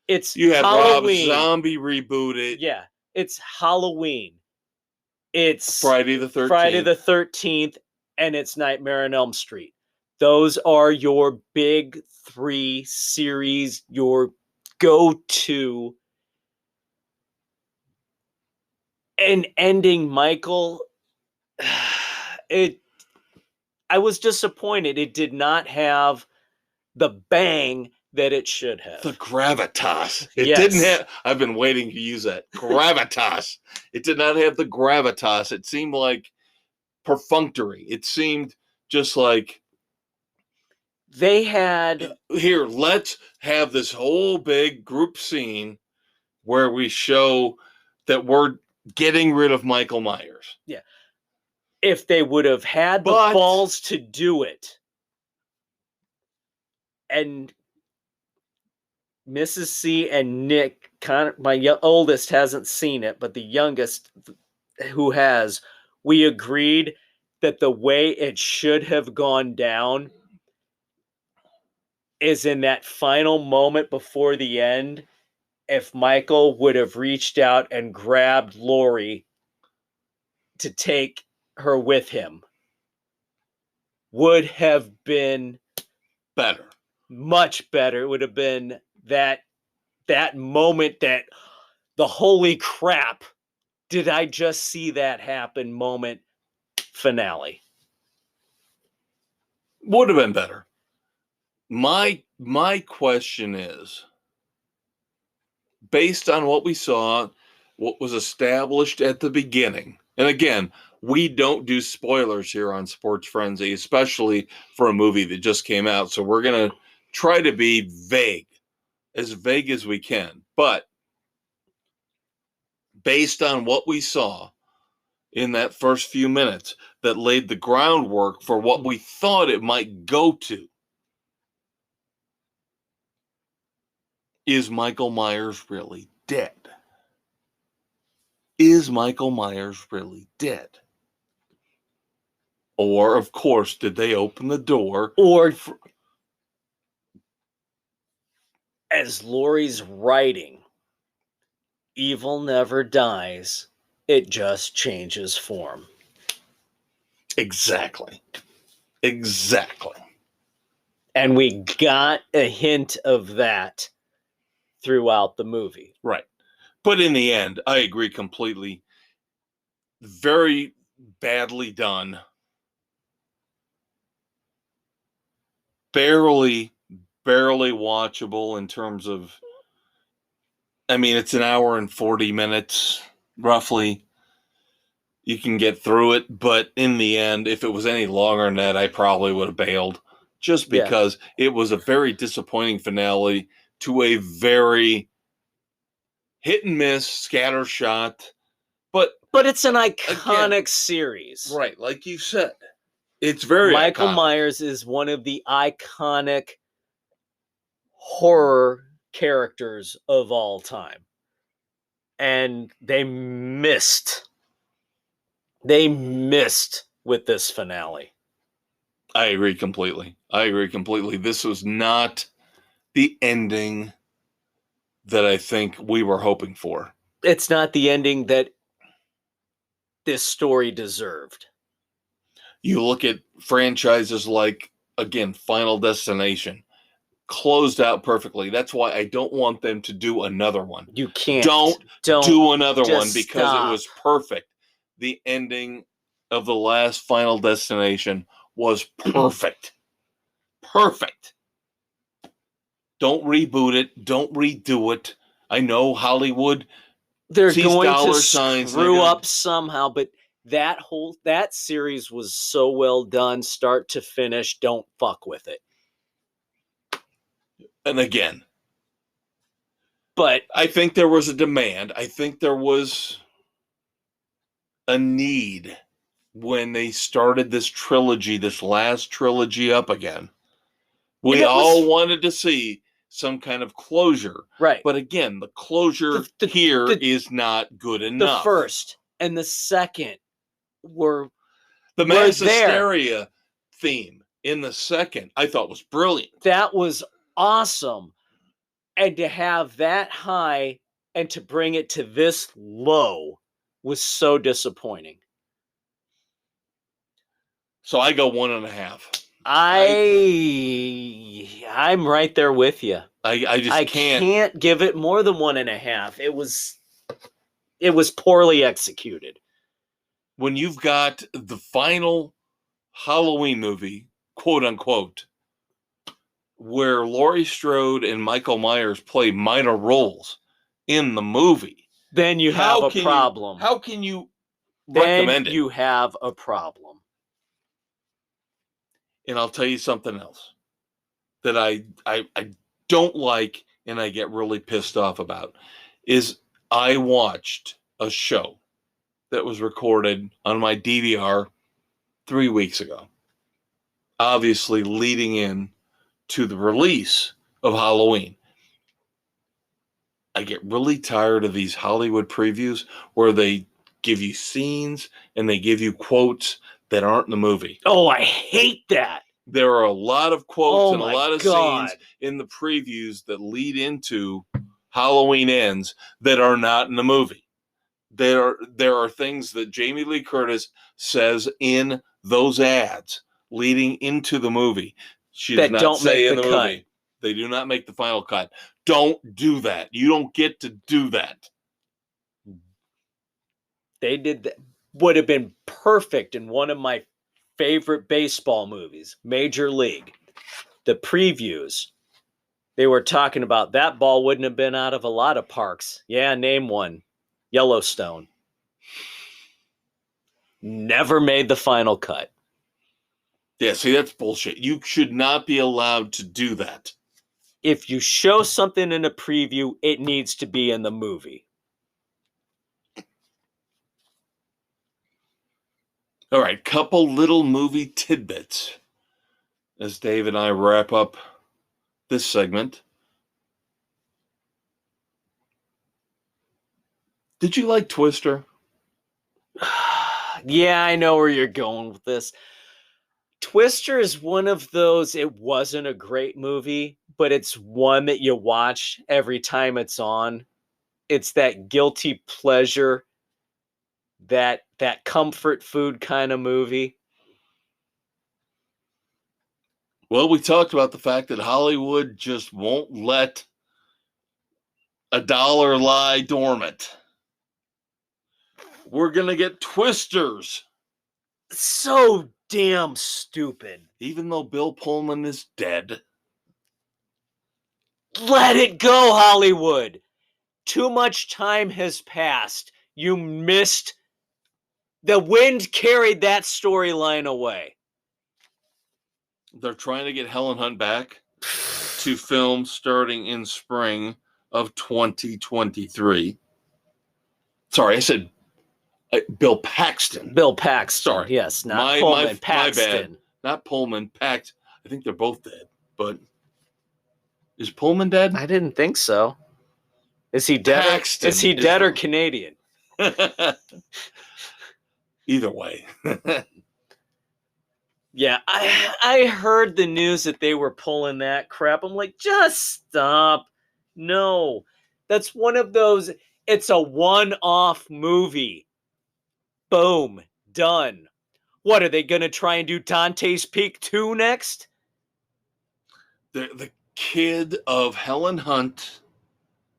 [SPEAKER 1] You have
[SPEAKER 2] Halloween.
[SPEAKER 1] Rob Zombie rebooted.
[SPEAKER 2] Yeah, it's Halloween. It's
[SPEAKER 1] Friday the 13th.
[SPEAKER 2] And it's Nightmare on Elm Street. Those are your big three series, your go-to. And ending Michael, I was disappointed. It did not have the bang that it should have.
[SPEAKER 1] The gravitas. It didn't have, I've been waiting to use that. Gravitas. It did not have the gravitas. It seemed like perfunctory. It seemed just like,
[SPEAKER 2] they had,
[SPEAKER 1] here, let's have this whole big group scene where we show that we're getting rid of Michael Myers.
[SPEAKER 2] Yeah. If they would have had the balls to do it, and Mrs. C and Nick, my oldest hasn't seen it, but the youngest who has, we agreed that the way it should have gone down is in that final moment before the end. If Michael would have reached out and grabbed Laurie to take her with him, would have been
[SPEAKER 1] better.
[SPEAKER 2] Much better. It would have been that moment, that the holy crap, did I just see that happen moment finale.
[SPEAKER 1] Would have been better. My question is, based on what we saw, what was established at the beginning, and again, we don't do spoilers here on Sports Frenzy, especially for a movie that just came out, so we're going to try to be vague as we can. But based on what we saw in that first few minutes that laid the groundwork for what we thought it might go to, is Michael Myers really dead? Is Michael Myers really dead? Or, of course, did they open the door?
[SPEAKER 2] Or, as Laurie's writing, evil never dies, it just changes form.
[SPEAKER 1] Exactly.
[SPEAKER 2] And we got a hint of that throughout the movie.
[SPEAKER 1] Right. But in the end, I agree completely. Very badly done. barely watchable in terms of, I mean, it's an hour and 40 minutes, roughly. You can get through it, but in the end, if it was any longer than that, I probably would have bailed, just because it was a very disappointing finale to a very hit and miss, scattershot. But
[SPEAKER 2] it's an iconic series.
[SPEAKER 1] Right, like you said. It's very
[SPEAKER 2] Michael
[SPEAKER 1] iconic.
[SPEAKER 2] Myers is one of the iconic horror characters of all time. And they missed with this finale.
[SPEAKER 1] I agree completely. This was not the ending that I think we were hoping for.
[SPEAKER 2] It's not the ending that this story deserved.
[SPEAKER 1] You look at franchises like, again, Final Destination, closed out perfectly. That's why I don't want them to do another one.
[SPEAKER 2] You can't.
[SPEAKER 1] Don't do another one because
[SPEAKER 2] stop.
[SPEAKER 1] It was perfect. The ending of the last Final Destination was perfect. Perfect. Don't reboot it. Don't redo it. I know Hollywood.
[SPEAKER 2] They're going to screw up somehow, but that series was so well done, start to finish. Don't fuck with it.
[SPEAKER 1] And again,
[SPEAKER 2] but
[SPEAKER 1] I think there was a demand. I think there was a need when they started this trilogy, this last trilogy up again. We all wanted to see some kind of closure.
[SPEAKER 2] Right.
[SPEAKER 1] But again, the closure here is not good enough.
[SPEAKER 2] The first and the second were
[SPEAKER 1] the mass hysteria theme in the second, I thought was brilliant.
[SPEAKER 2] That was awesome. And to have that high and to bring it to this low was so disappointing.
[SPEAKER 1] So I go 1.5.
[SPEAKER 2] I'm right there with you.
[SPEAKER 1] I
[SPEAKER 2] can't give it more than 1.5. It was poorly executed.
[SPEAKER 1] When you've got the final Halloween movie, quote unquote, where Laurie Strode and Michael Myers play minor roles in the movie,
[SPEAKER 2] then you have a problem.
[SPEAKER 1] How can you recommend it?
[SPEAKER 2] Then you have a problem.
[SPEAKER 1] And I'll tell you something else that I don't like and I get really pissed off about is I watched a show that was recorded on my DVR 3 weeks ago, obviously leading in to the release of Halloween. I get really tired of these Hollywood previews where they give you scenes and they give you quotes that aren't in the movie.
[SPEAKER 2] Oh, I hate that.
[SPEAKER 1] There are a lot of quotes and a lot of scenes in the previews that lead into Halloween Ends that are not in the movie. There are things that Jamie Lee Curtis says in those ads leading into the movie. She does not say in the movie. They do not make the final cut. Don't do that. You don't get to do that.
[SPEAKER 2] They did that. Would have been perfect in one of my favorite baseball movies, Major League. The previews, they were talking about that ball wouldn't have been out of a lot of parks. Yeah, name one. Yellowstone. Never made the final cut.
[SPEAKER 1] Yeah, see, that's bullshit. You should not be allowed to do that.
[SPEAKER 2] If you show something in a preview, it needs to be in the movie.
[SPEAKER 1] All right, couple little movie tidbits as Dave and I wrap up this segment. Did you like Twister?
[SPEAKER 2] Yeah, I know where you're going with this. Twister is one of those, it wasn't a great movie, but it's one that you watch every time it's on. It's that guilty pleasure, that comfort food kind of movie.
[SPEAKER 1] Well, we talked about the fact that Hollywood just won't let a dollar lie dormant. We're going to get Twisters.
[SPEAKER 2] So damn stupid.
[SPEAKER 1] Even though Bill Pullman is dead.
[SPEAKER 2] Let it go, Hollywood. Too much time has passed. You missed. The wind carried that storyline away.
[SPEAKER 1] They're trying to get Helen Hunt back to film starting in spring of 2023. Sorry, I said Bill Paxton.
[SPEAKER 2] Bill Paxton.
[SPEAKER 1] Sorry.
[SPEAKER 2] Yes, not Pullman. Paxton.
[SPEAKER 1] My bad. Not Pullman. Paxton. I think they're both dead. But is Pullman dead?
[SPEAKER 2] I didn't think so. Is he dead?
[SPEAKER 1] Paxton
[SPEAKER 2] is he dead or Canadian?
[SPEAKER 1] Either way.
[SPEAKER 2] Yeah, I heard the news that they were pulling that crap. I'm like, just stop. No. That's one of those, it's a one-off movie. Boom. Done. What, are they going to try and do Dante's Peak 2 next?
[SPEAKER 1] The kid of Helen Hunt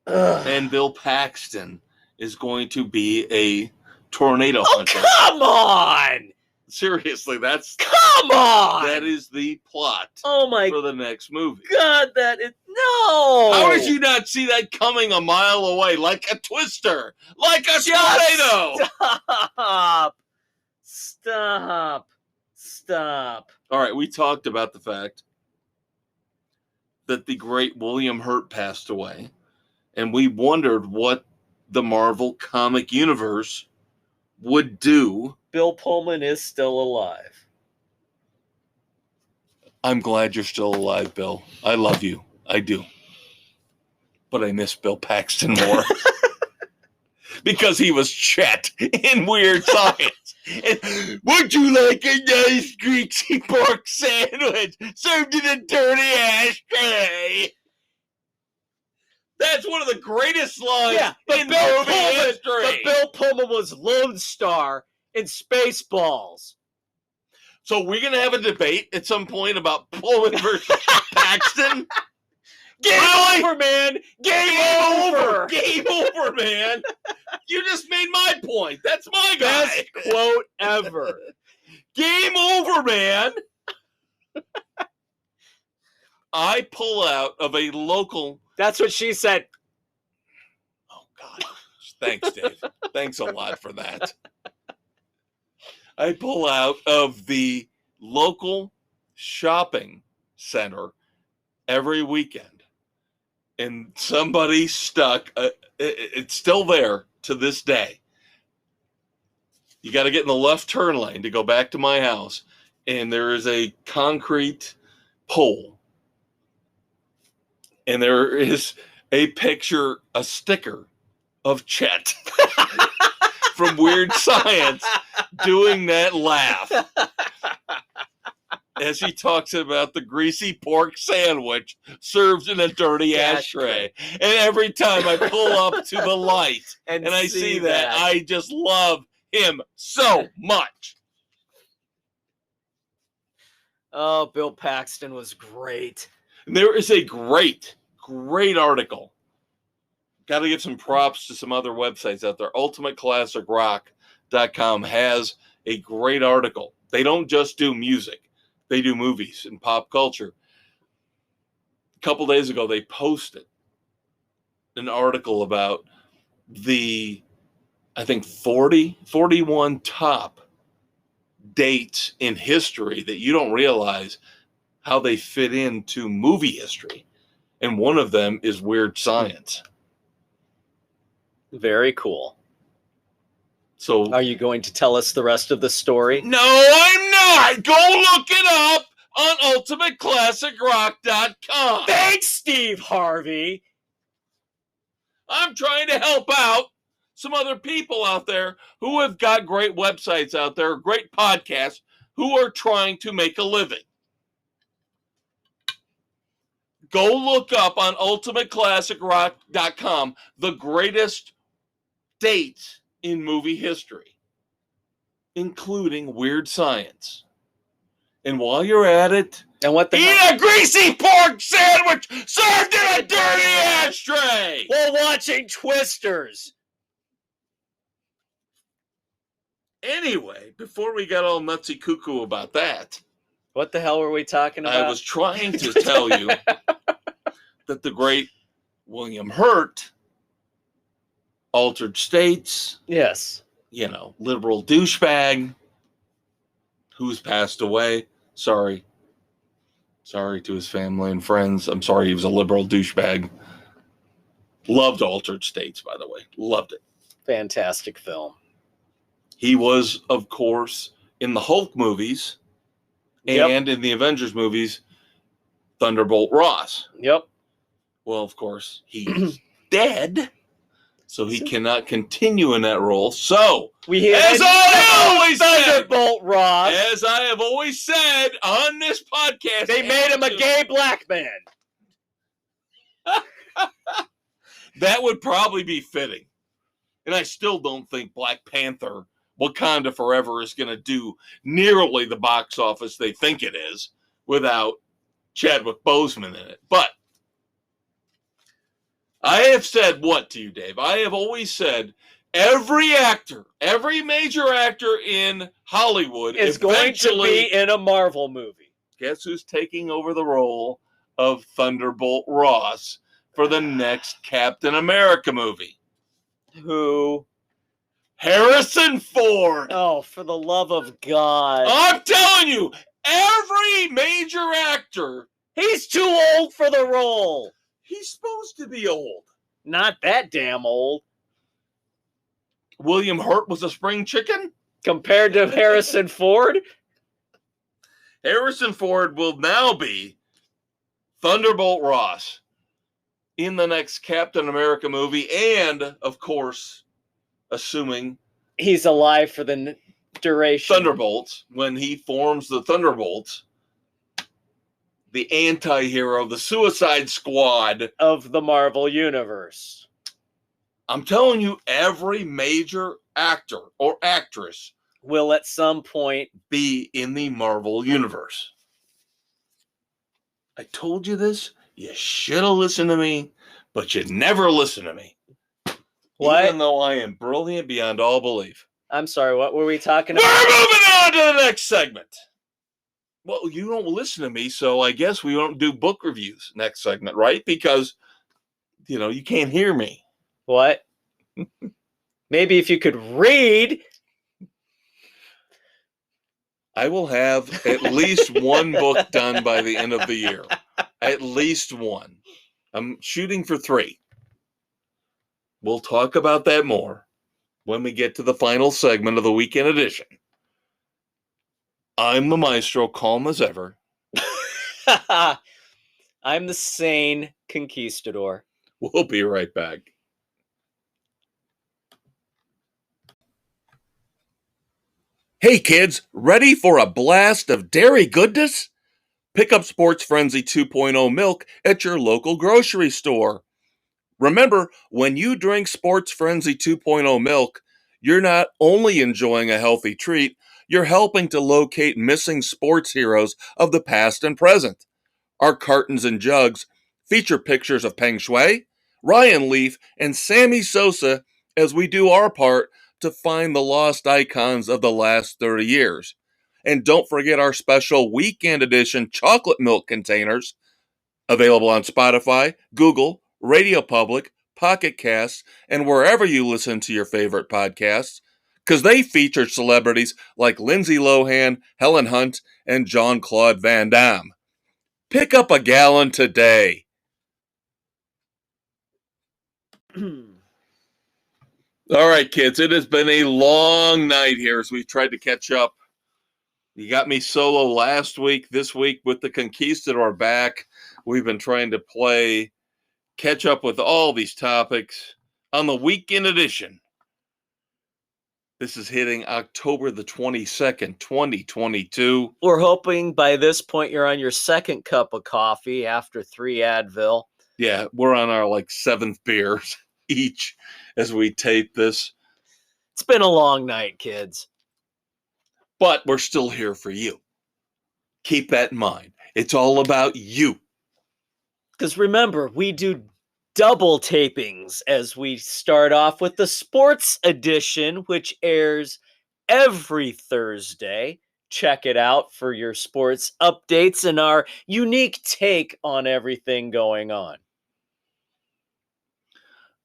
[SPEAKER 1] and Bill Paxton is going to be a tornado hunter.
[SPEAKER 2] Come on!
[SPEAKER 1] Seriously,
[SPEAKER 2] Come on!
[SPEAKER 1] that is the plot
[SPEAKER 2] Oh my
[SPEAKER 1] for the next movie.
[SPEAKER 2] God, that is no!
[SPEAKER 1] How did you not see that coming a mile away, like a twister, like a tornado?
[SPEAKER 2] Stop.
[SPEAKER 1] All right, we talked about the fact that the great William Hurt passed away, and we wondered what the Marvel comic universe would do.
[SPEAKER 2] Bill Pullman is still alive.
[SPEAKER 1] I'm glad you're still alive, Bill. I love you. I do. But I miss Bill Paxton more. Because he was Chet in Weird Science. And, would you like a nice greasy pork sandwich served in a dirty ashtray? That's one of the greatest lines in movie history.
[SPEAKER 2] But Bill Pullman was Lone Star in Spaceballs.
[SPEAKER 1] So we're going to have a debate at some point about Pullman versus Paxton?
[SPEAKER 2] Game over, man! Game over!
[SPEAKER 1] Game over, man! You just made my point. That's my guy.
[SPEAKER 2] Best quote ever.
[SPEAKER 1] Game over, man! I pull out of a local...
[SPEAKER 2] That's what she said.
[SPEAKER 1] Oh, God. Thanks, Dave. Thanks a lot for that. I pull out of the local shopping center every weekend. And somebody stuck, it's still there to this day. You got to get in the left turn lane to go back to my house. And there is a concrete pole. And there is a picture, a sticker of Chet from Weird Science doing that laugh. As he talks about the greasy pork sandwich served in a dirty ashtray. And every time I pull up to the light and I see that, I just love him so much.
[SPEAKER 2] Oh, Bill Paxton was great.
[SPEAKER 1] There is a great article. Got to give some props to some other websites out there. UltimateClassicRock.com has a great article. They don't just do music. They do movies and pop culture. A couple days ago, they posted an article about the, I think, 41 top dates in history that you don't realize how they fit into movie history. And one of them is Weird Science.
[SPEAKER 2] Very cool.
[SPEAKER 1] So,
[SPEAKER 2] are you going to tell us the rest of the story?
[SPEAKER 1] No, I'm not. Go look it up on UltimateClassicRock.com.
[SPEAKER 2] Thanks, Steve Harvey.
[SPEAKER 1] I'm trying to help out some other people out there who have got great websites out there, great podcasts, who are trying to make a living. Go look up on UltimateClassicRock.com the greatest dates in movie history, including Weird Science. And while you're at it, eat a greasy pork sandwich served in a dirty ashtray
[SPEAKER 2] while watching Twisters.
[SPEAKER 1] Anyway, before we got all nutsy cuckoo about that,
[SPEAKER 2] What the hell were we talking about?
[SPEAKER 1] I was trying to tell you that the great William Hurt, Altered States,
[SPEAKER 2] yes,
[SPEAKER 1] liberal douchebag who's passed away. Sorry to his family and friends. I'm sorry he was a liberal douchebag. Loved Altered States, by the way. Loved it.
[SPEAKER 2] fantastic film.
[SPEAKER 1] He was, of course, in the Hulk movies and in the Avengers movies, Thunderbolt Ross.
[SPEAKER 2] Yep.
[SPEAKER 1] Well, of course, he's dead, so he cannot continue in that role. So, as I have always said on this podcast,
[SPEAKER 2] they made him a gay black man.
[SPEAKER 1] That would probably be fitting. And I still don't think Black Panther Wakanda Forever is going to do nearly the box office they think it is without Chadwick Boseman in it. But I have said what to you, Dave? I have always said every major actor in Hollywood
[SPEAKER 2] is going to be in a Marvel movie.
[SPEAKER 1] Guess who's taking over the role of Thunderbolt Ross for the next Captain America movie?
[SPEAKER 2] Who?
[SPEAKER 1] Harrison Ford.
[SPEAKER 2] Oh, for the love of God.
[SPEAKER 1] I'm telling you, every major actor.
[SPEAKER 2] He's too old for the role.
[SPEAKER 1] He's supposed to be old.
[SPEAKER 2] Not that damn old.
[SPEAKER 1] William Hurt was a spring chicken?
[SPEAKER 2] Compared to Harrison Ford?
[SPEAKER 1] Harrison Ford will now be Thunderbolt Ross in the next Captain America movie, and, of course, assuming
[SPEAKER 2] he's alive for the duration.
[SPEAKER 1] Thunderbolts, when he forms the Thunderbolts, the anti-hero, the Suicide Squad
[SPEAKER 2] of the Marvel Universe.
[SPEAKER 1] I'm telling you, every major actor or actress
[SPEAKER 2] will at some point
[SPEAKER 1] be in the Marvel Universe. I told you this. You should have listened to me, but you never listen to me.
[SPEAKER 2] What?
[SPEAKER 1] Even though I am brilliant beyond all belief.
[SPEAKER 2] I'm sorry, what were we talking about?
[SPEAKER 1] We're moving on to the next segment. Well, you don't listen to me, so I guess we won't do book reviews next segment, right? Because, you can't hear me.
[SPEAKER 2] What? Maybe if you could read.
[SPEAKER 1] I will have at least one book done by the end of the year. At least one. I'm shooting for 3. We'll talk about that more when we get to the final segment of the weekend edition. I'm the maestro, calm as ever.
[SPEAKER 2] I'm the sane conquistador.
[SPEAKER 1] We'll be right back. Hey kids, ready for a blast of dairy goodness? Pick up Sports Frenzy 2.0 milk at your local grocery store. Remember, when you drink Sports Frenzy 2.0 milk, you're not only enjoying a healthy treat, you're helping to locate missing sports heroes of the past and present. Our cartons and jugs feature pictures of Peng Shuai, Ryan Leaf, and Sammy Sosa as we do our part to find the lost icons of the last 30 years. And don't forget our special weekend edition chocolate milk containers, available on Spotify, Google, Radio Public, Pocket Casts, and wherever you listen to your favorite podcasts, because they feature celebrities like Lindsay Lohan, Helen Hunt, and Jean-Claude Van Damme. Pick up a gallon today. All right, kids, it has been a long night here as we've tried to catch up. You got me solo last week. This week with the Conquistador back, we've been trying to catch up with all these topics on the weekend edition. This is hitting October the 22nd, 2022.
[SPEAKER 2] We're hoping by this point you're on your second cup of coffee after 3 Advil.
[SPEAKER 1] Yeah, we're on our 7th beers each as we tape this.
[SPEAKER 2] It's been a long night, kids.
[SPEAKER 1] But we're still here for you. Keep that in mind. It's all about you.
[SPEAKER 2] Because remember, we do double tapings as we start off with the sports edition, which airs every Thursday. Check it out for your sports updates and our unique take on everything going on.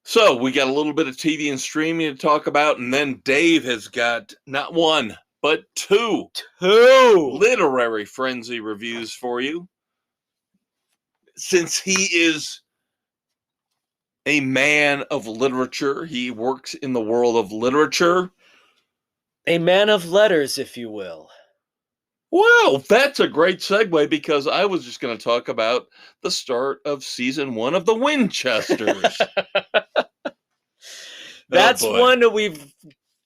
[SPEAKER 1] So we got a little bit of TV and streaming to talk about, and then Dave has got not one, but two literary frenzy reviews for you. Since he is a man of literature, he works in the world of literature.
[SPEAKER 2] A man of letters, if you will.
[SPEAKER 1] Wow, that's a great segue, because I was just going to talk about the start of season 1 of the Winchesters.
[SPEAKER 2] That's one that we've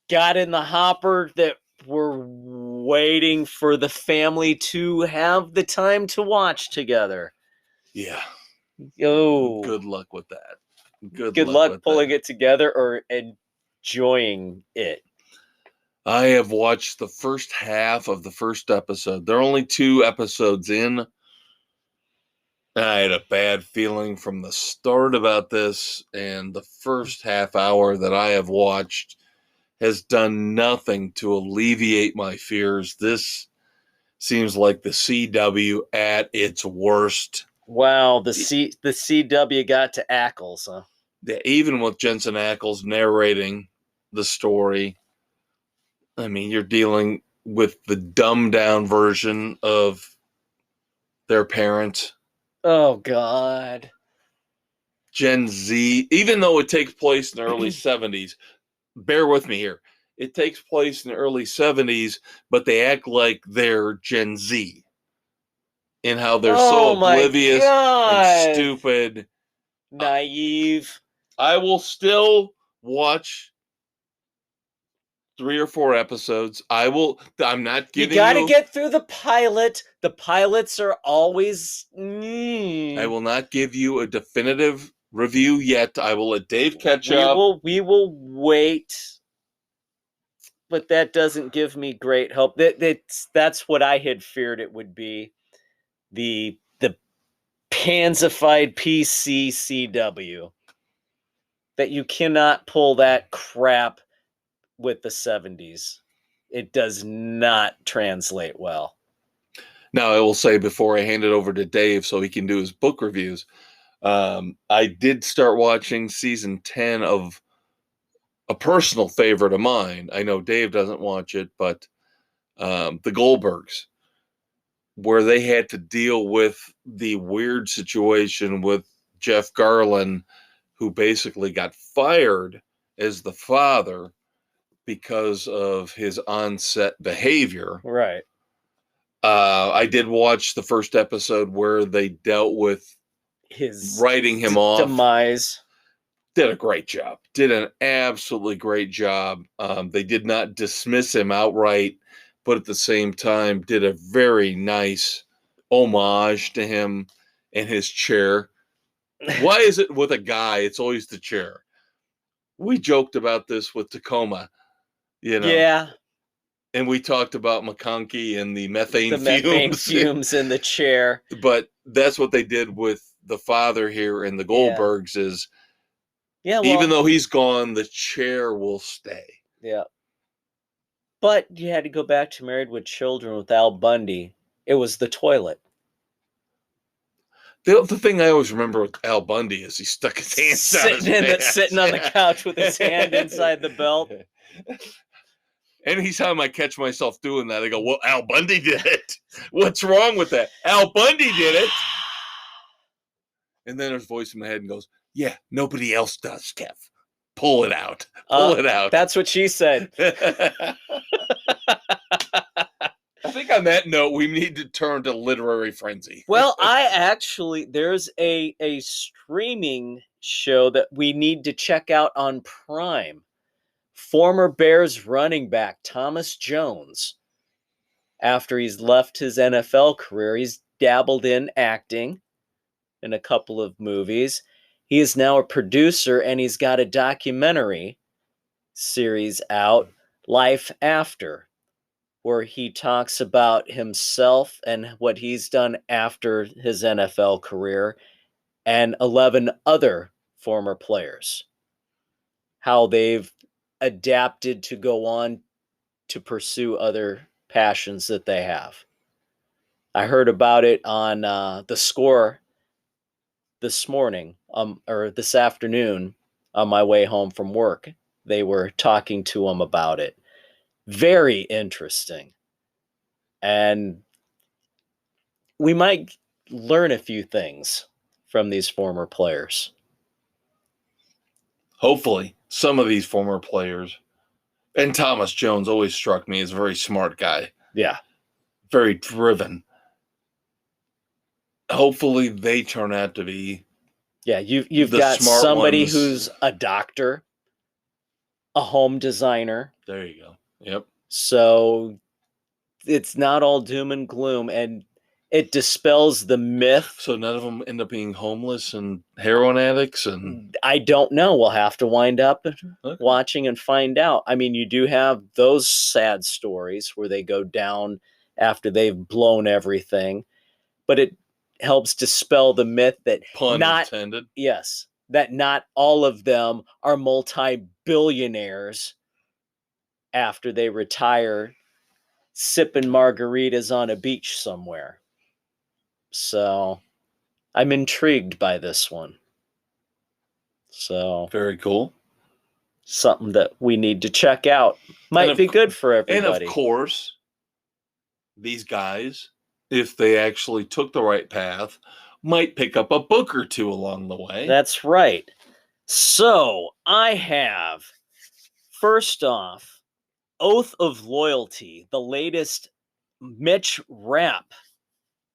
[SPEAKER 2] got in the hopper that we're waiting for the family to have the time to watch together.
[SPEAKER 1] Yeah.
[SPEAKER 2] Oh,
[SPEAKER 1] good luck with that.
[SPEAKER 2] Good luck pulling it together or enjoying it.
[SPEAKER 1] I have watched the first half of the first episode. There are only 2 episodes in. I had a bad feeling from the start about this, and the first half hour that I have watched has done nothing to alleviate my fears. This seems like the CW at its worst.
[SPEAKER 2] Wow, the CW got to Ackles, huh?
[SPEAKER 1] Yeah, even with Jensen Ackles narrating the story, I mean, you're dealing with the dumbed down version of their parent.
[SPEAKER 2] Oh, God.
[SPEAKER 1] Gen Z, even though it takes place in the early 70s, bear with me here. It takes place in the early 70s, but they act like they're Gen Z in how they're so oblivious and stupid.
[SPEAKER 2] Naive.
[SPEAKER 1] I will still watch 3 or 4 episodes. I'm not giving you.
[SPEAKER 2] You gotta get through the pilot. The pilots are always.
[SPEAKER 1] I will not give you a definitive review yet. I will let Dave catch up.
[SPEAKER 2] We will wait. But that doesn't give me great hope. That's what I had feared it would be. The pansified PCCW. That you cannot pull that crap with the 70s. It does not translate well.
[SPEAKER 1] Now, I will say, before I hand it over to Dave so he can do his book reviews, I did start watching season 10 of a personal favorite of mine. I know Dave doesn't watch it, but the Goldbergs, where they had to deal with the weird situation with Jeff Garlin, who basically got fired as the father because of his on-set behavior.
[SPEAKER 2] Right.
[SPEAKER 1] I did watch the first episode where they dealt with
[SPEAKER 2] his
[SPEAKER 1] writing him off.
[SPEAKER 2] Demise.
[SPEAKER 1] Did a great job. Did an absolutely great job. They did not dismiss him outright, but at the same time did a very nice homage to him and his chair. Why is it with a guy, it's always the chair? We joked about this with Tacoma,
[SPEAKER 2] Yeah.
[SPEAKER 1] And we talked about McConkey and the methane
[SPEAKER 2] fumes in the chair.
[SPEAKER 1] But that's what they did with the father here in the Goldbergs is, even though he's gone, the chair will stay.
[SPEAKER 2] Yeah. But you had to go back to Married with Children with Al Bundy. It was the toilet.
[SPEAKER 1] The thing I always remember with Al Bundy is he stuck his hands
[SPEAKER 2] sitting on the couch with his hand inside the belt.
[SPEAKER 1] Anytime I catch myself doing that, I go, well, Al Bundy did it. What's wrong with that? Al Bundy did it. And then there's a voice in my head and goes, yeah, nobody else does, Kev. Pull it out. Pull it out.
[SPEAKER 2] That's what she said.
[SPEAKER 1] I think on that note, we need to turn to literary frenzy.
[SPEAKER 2] Well, there's a streaming show that we need to check out on Prime. Former Bears running back Thomas Jones, after he's left his NFL career, he's dabbled in acting in a couple of movies. He is now a producer, and he's got a documentary series out, Life After, where he talks about himself and what he's done after his NFL career and 11 other former players. How they've adapted to go on to pursue other passions that they have. I heard about it on The Score this morning, or this afternoon on my way home from work. They were talking to him about it. Very interesting. And we might learn a few things from these former players.
[SPEAKER 1] Hopefully, some of these former players. And Thomas Jones always struck me as a very smart guy.
[SPEAKER 2] Yeah.
[SPEAKER 1] Very driven. Hopefully, they turn out to be.
[SPEAKER 2] Yeah, you've
[SPEAKER 1] the
[SPEAKER 2] got
[SPEAKER 1] smart
[SPEAKER 2] somebody
[SPEAKER 1] ones.
[SPEAKER 2] who's a doctor, a home designer.
[SPEAKER 1] There you go. Yep.
[SPEAKER 2] So it's not all doom and gloom, and it dispels the myth.
[SPEAKER 1] So none of them end up being homeless and heroin addicts, and
[SPEAKER 2] I don't know. We'll have to wind up watching and find out. I mean, you do have those sad stories where they go down after they've blown everything, but it helps dispel the myth that
[SPEAKER 1] pun
[SPEAKER 2] not
[SPEAKER 1] intended.
[SPEAKER 2] Yes, that not all of them are multi-billionaires after they retire, sipping margaritas on a beach somewhere. So I'm intrigued by this one. So
[SPEAKER 1] Very cool.
[SPEAKER 2] Something that we need to check out. Might be good for everybody.
[SPEAKER 1] And of course, these guys, if they actually took the right path, might pick up a book or two along the way.
[SPEAKER 2] That's right. So I have, first off, Oath of Loyalty, the latest Mitch Rapp,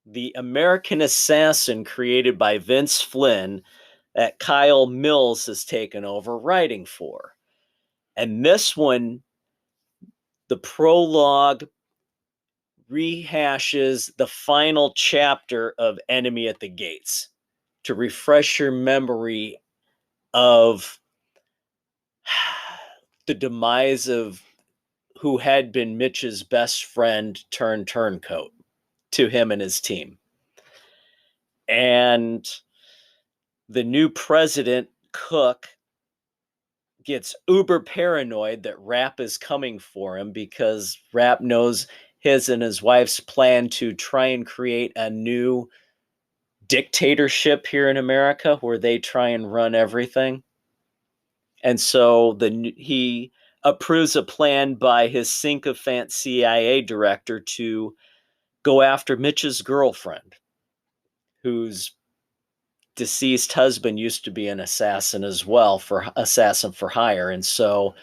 [SPEAKER 2] the American assassin created by Vince Flynn that Kyle Mills has taken over writing for. And this one, the prologue rehashes the final chapter of Enemy at the Gates to refresh your memory of the demise of who had been Mitch's best friend turned turncoat to him and his team. And the new president, Cook, gets uber paranoid that Rapp is coming for him because Rapp knows his and his wife's plan to try and create a new dictatorship here in America where they try and run everything. And so he approves a plan by his sycophant CIA director to go after Mitch's girlfriend, whose deceased husband used to be an assassin as well, for assassin for hire. And so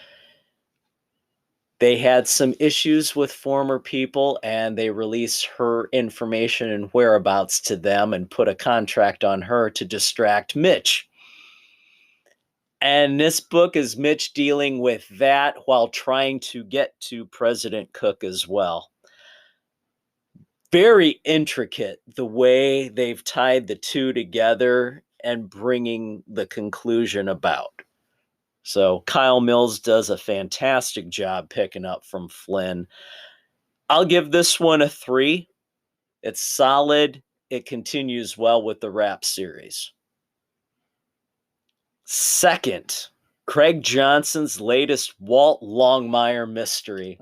[SPEAKER 2] they had some issues with former people, and they released her information and whereabouts to them and put a contract on her to distract Mitch. And this book is Mitch dealing with that while trying to get to President Cook as well. Very intricate the way they've tied the two together and bringing the conclusion about. So Kyle Mills does a fantastic job picking up from Flynn. I'll give this one a 3. It's solid. It continues well with the Rapp series. Second, Craig Johnson's latest Walt Longmire mystery.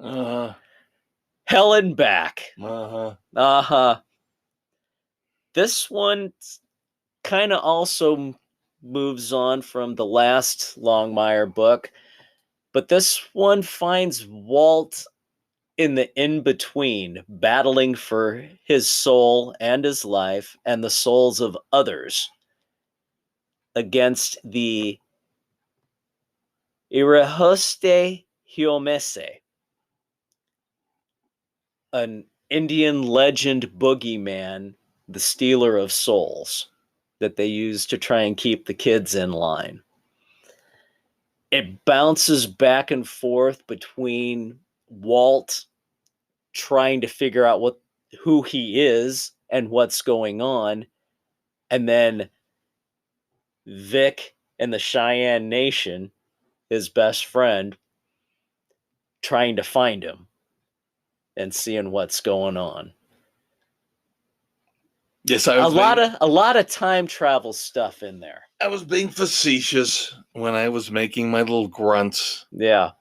[SPEAKER 2] Hell and Back. This one kind of also moves on from the last Longmire book, but this one finds Walt in the in-between, battling for his soul and his life and the souls of others against the Irahoste Hiomese, an Indian legend boogeyman, the stealer of souls, that they use to try and keep the kids in line. It bounces back and forth between Walt trying to figure out who he is and what's going on, and then Vic and the Cheyenne Nation, his best friend, trying to find him and seeing what's going on.
[SPEAKER 1] Yes,
[SPEAKER 2] a lot of time travel stuff in there.
[SPEAKER 1] I was being facetious when I was making my little grunts.
[SPEAKER 2] Yeah.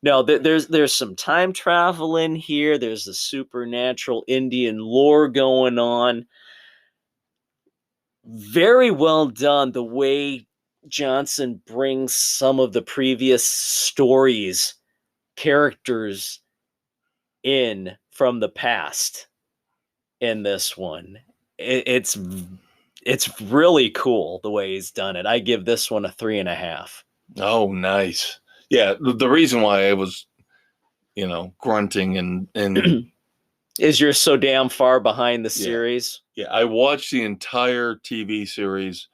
[SPEAKER 2] No, there's some time travel in here. There's the supernatural Indian lore going on. Very well done. The way Johnson brings some of the previous stories, characters in from the past in this one. It's really cool the way he's done it. I give this one a 3.5.
[SPEAKER 1] Oh, nice. Yeah, the reason why I was, grunting and
[SPEAKER 2] Is you're so damn far behind the
[SPEAKER 1] Yeah.
[SPEAKER 2] series.
[SPEAKER 1] yeah, I watched the entire TV series,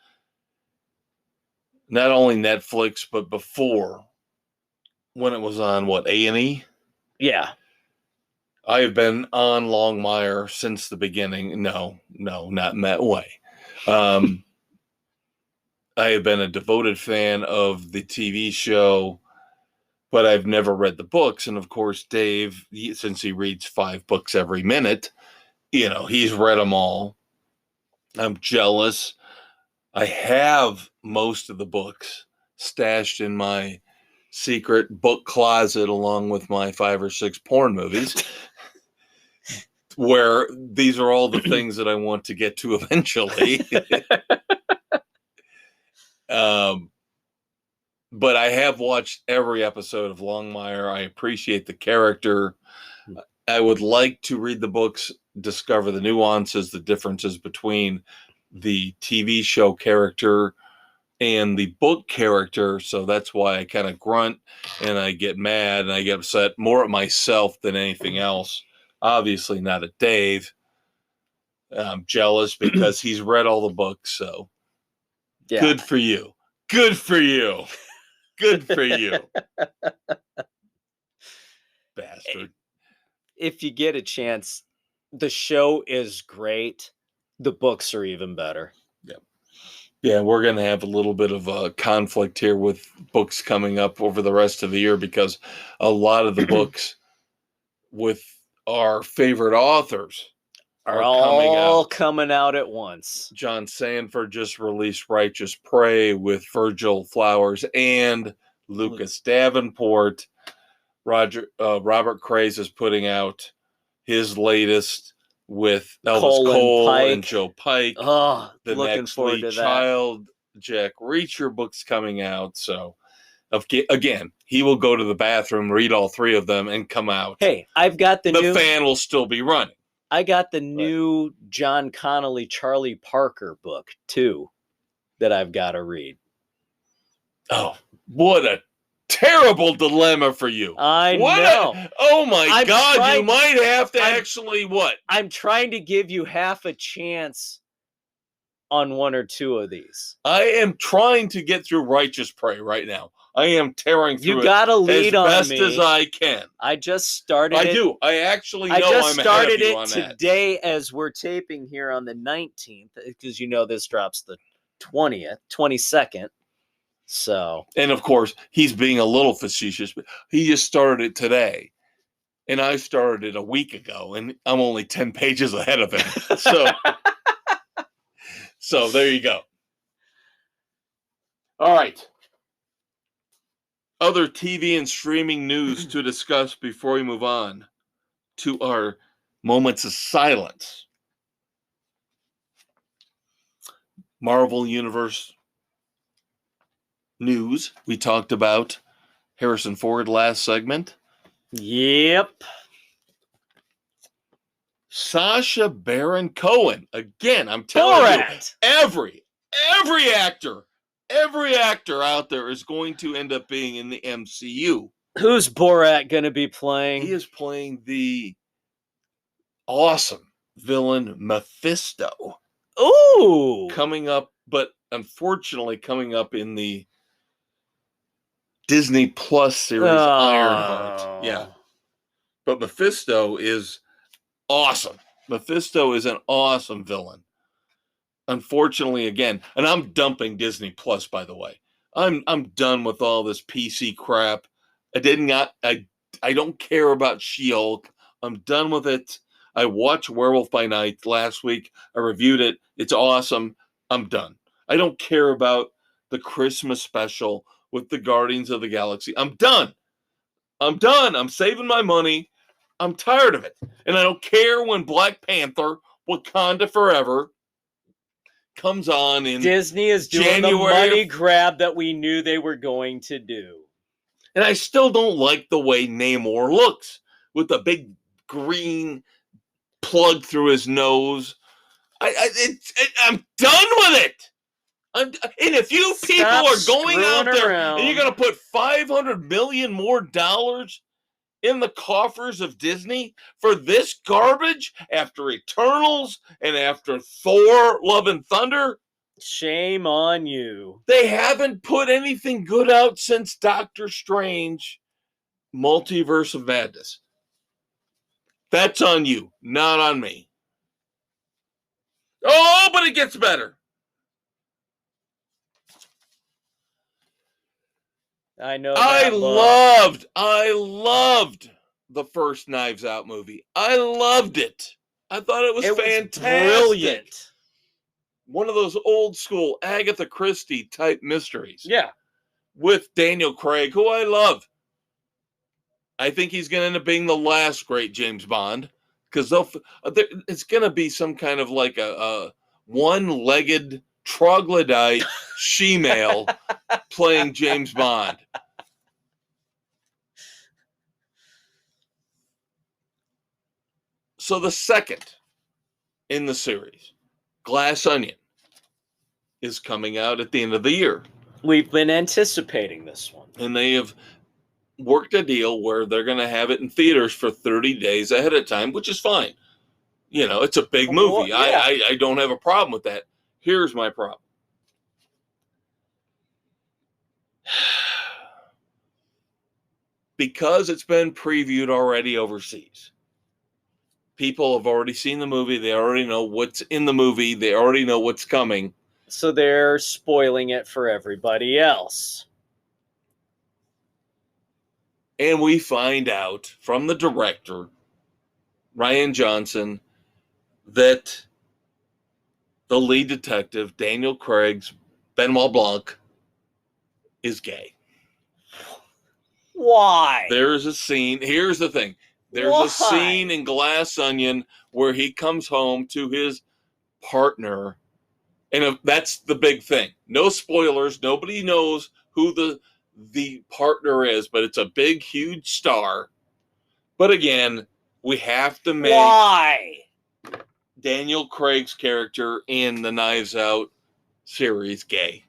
[SPEAKER 1] not only Netflix, but before when it was on A&E.
[SPEAKER 2] Yeah.
[SPEAKER 1] I have been on Longmire since the beginning. No, not in that way. I have been a devoted fan of the TV show, but I've never read the books. And of course, Dave, since he reads 5 books every minute, he's read them all. I'm jealous. I have most of the books stashed in my secret book closet along with my 5 or 6 porn movies, where these are all the things that I want to get to eventually. But I have watched every episode of Longmire. I appreciate the character. I would like to read the books, discover the nuances, the differences between the TV show character and the book character. So that's why I kind of grunt and I get mad and I get upset more at myself than anything else. Obviously not at Dave. I'm jealous because he's read all the books. So
[SPEAKER 2] Yeah.
[SPEAKER 1] Good for you. Good for you. Good for you. Bastard.
[SPEAKER 2] If you get a chance, the show is great. The books are even better.
[SPEAKER 1] Yeah, we're going to have a little bit of a conflict here with books coming up over the rest of the year because a lot of the books with our favorite authors
[SPEAKER 2] are all coming out at once.
[SPEAKER 1] John Sanford just released Righteous Prey with Virgil Flowers and Lucas Davenport. Robert Craze is putting out his latest with Elvis Cole and Joe Pike.
[SPEAKER 2] Oh,
[SPEAKER 1] the
[SPEAKER 2] looking
[SPEAKER 1] next
[SPEAKER 2] forward
[SPEAKER 1] Lee
[SPEAKER 2] to
[SPEAKER 1] Child, Jack Reacher book's coming out. So, again, he will go to the bathroom, read all 3 of them, and come out.
[SPEAKER 2] Hey, I've got the
[SPEAKER 1] fan will still be running.
[SPEAKER 2] I got the new John Connolly, Charlie Parker book, too, that I've got to read.
[SPEAKER 1] Oh, what a terrible dilemma for you.
[SPEAKER 2] I know.
[SPEAKER 1] Oh, my God. You might have to actually what?
[SPEAKER 2] I'm trying to give you half a chance on 1 or 2 of these.
[SPEAKER 1] I am trying to get through Righteous Prey right now. I am tearing through
[SPEAKER 2] you gotta lead on
[SPEAKER 1] as best
[SPEAKER 2] me.
[SPEAKER 1] as I can.
[SPEAKER 2] I just started
[SPEAKER 1] I do. I actually know I'm ahead of you on that. I just started it
[SPEAKER 2] today as we're taping here on the 19th, because this drops the 20th, 22nd. So.
[SPEAKER 1] And of course, he's being a little facetious, but he just started it today. And I started it a week ago, and I'm only 10 pages ahead of him. So there you go. All right. Other TV and streaming news to discuss before we move on to our moments of silence. Marvel Universe news. We talked about Harrison Ford last segment.
[SPEAKER 2] Yep.
[SPEAKER 1] Sacha Baron Cohen. Again, I'm telling you, every actor out there is going to end up being in the MCU.
[SPEAKER 2] Who's Borat going to be playing?
[SPEAKER 1] He is playing the awesome villain Mephisto.
[SPEAKER 2] Ooh!
[SPEAKER 1] Coming up, but unfortunately coming up in the Disney Plus series Ironheart. Yeah. But Mephisto is awesome. Mephisto is an awesome villain. Unfortunately, again, and I'm dumping Disney Plus, by the way. I'm done with all this PC crap. I don't care about She-Hulk. I'm done with it. I watched Werewolf by Night last week. I reviewed it. It's awesome. I'm done. I don't care about the Christmas special with the Guardians of the Galaxy. I'm done. I'm done. I'm saving my money. I'm tired of it. And I don't care when Black Panther, Wakanda Forever, comes on in
[SPEAKER 2] Disney is doing the money grab that we knew they were going to do.
[SPEAKER 1] And I still don't like the way Namor looks with the big green plug through his nose. I'm done with it. And if you people are going out there and you're going to put $500 million more in the coffers of Disney for this garbage after Eternals and after Thor, Love and Thunder,
[SPEAKER 2] shame on you.
[SPEAKER 1] They haven't put anything good out since Doctor Strange, Multiverse of Madness. That's on you, not on me. Oh, but it gets better.
[SPEAKER 2] I know.
[SPEAKER 1] I loved the first Knives Out movie. I loved it. I thought it was fantastic.
[SPEAKER 2] Brilliant.
[SPEAKER 1] One of those old school Agatha Christie type mysteries.
[SPEAKER 2] Yeah.
[SPEAKER 1] With Daniel Craig, who I love. I think he's going to end up being the last great James Bond, because it's going to be some kind of like a one-legged troglodyte she-male playing James Bond. So the second in the series, Glass Onion, is coming out at the end of the year.
[SPEAKER 2] We've been anticipating this one.
[SPEAKER 1] And they have worked a deal where they're going to have it in theaters for 30 days ahead of time, which is fine. You know, it's a big movie. Yeah. I don't have a problem with that. Here's my problem. Because it's been previewed already overseas. People have already seen the movie. They already know what's in the movie. They already know what's coming.
[SPEAKER 2] So they're spoiling it for everybody else.
[SPEAKER 1] And we find out from the director, Rian Johnson, that the lead detective, Daniel Craig's Benoit Blanc, is gay.
[SPEAKER 2] Why?
[SPEAKER 1] There's a scene. Here's the thing. There's a scene in Glass Onion where he comes home to his partner. And that's the big thing. No spoilers. Nobody knows who the partner is, but it's a big, huge star. But again, we have to make Daniel Craig's character in the Knives Out series gay.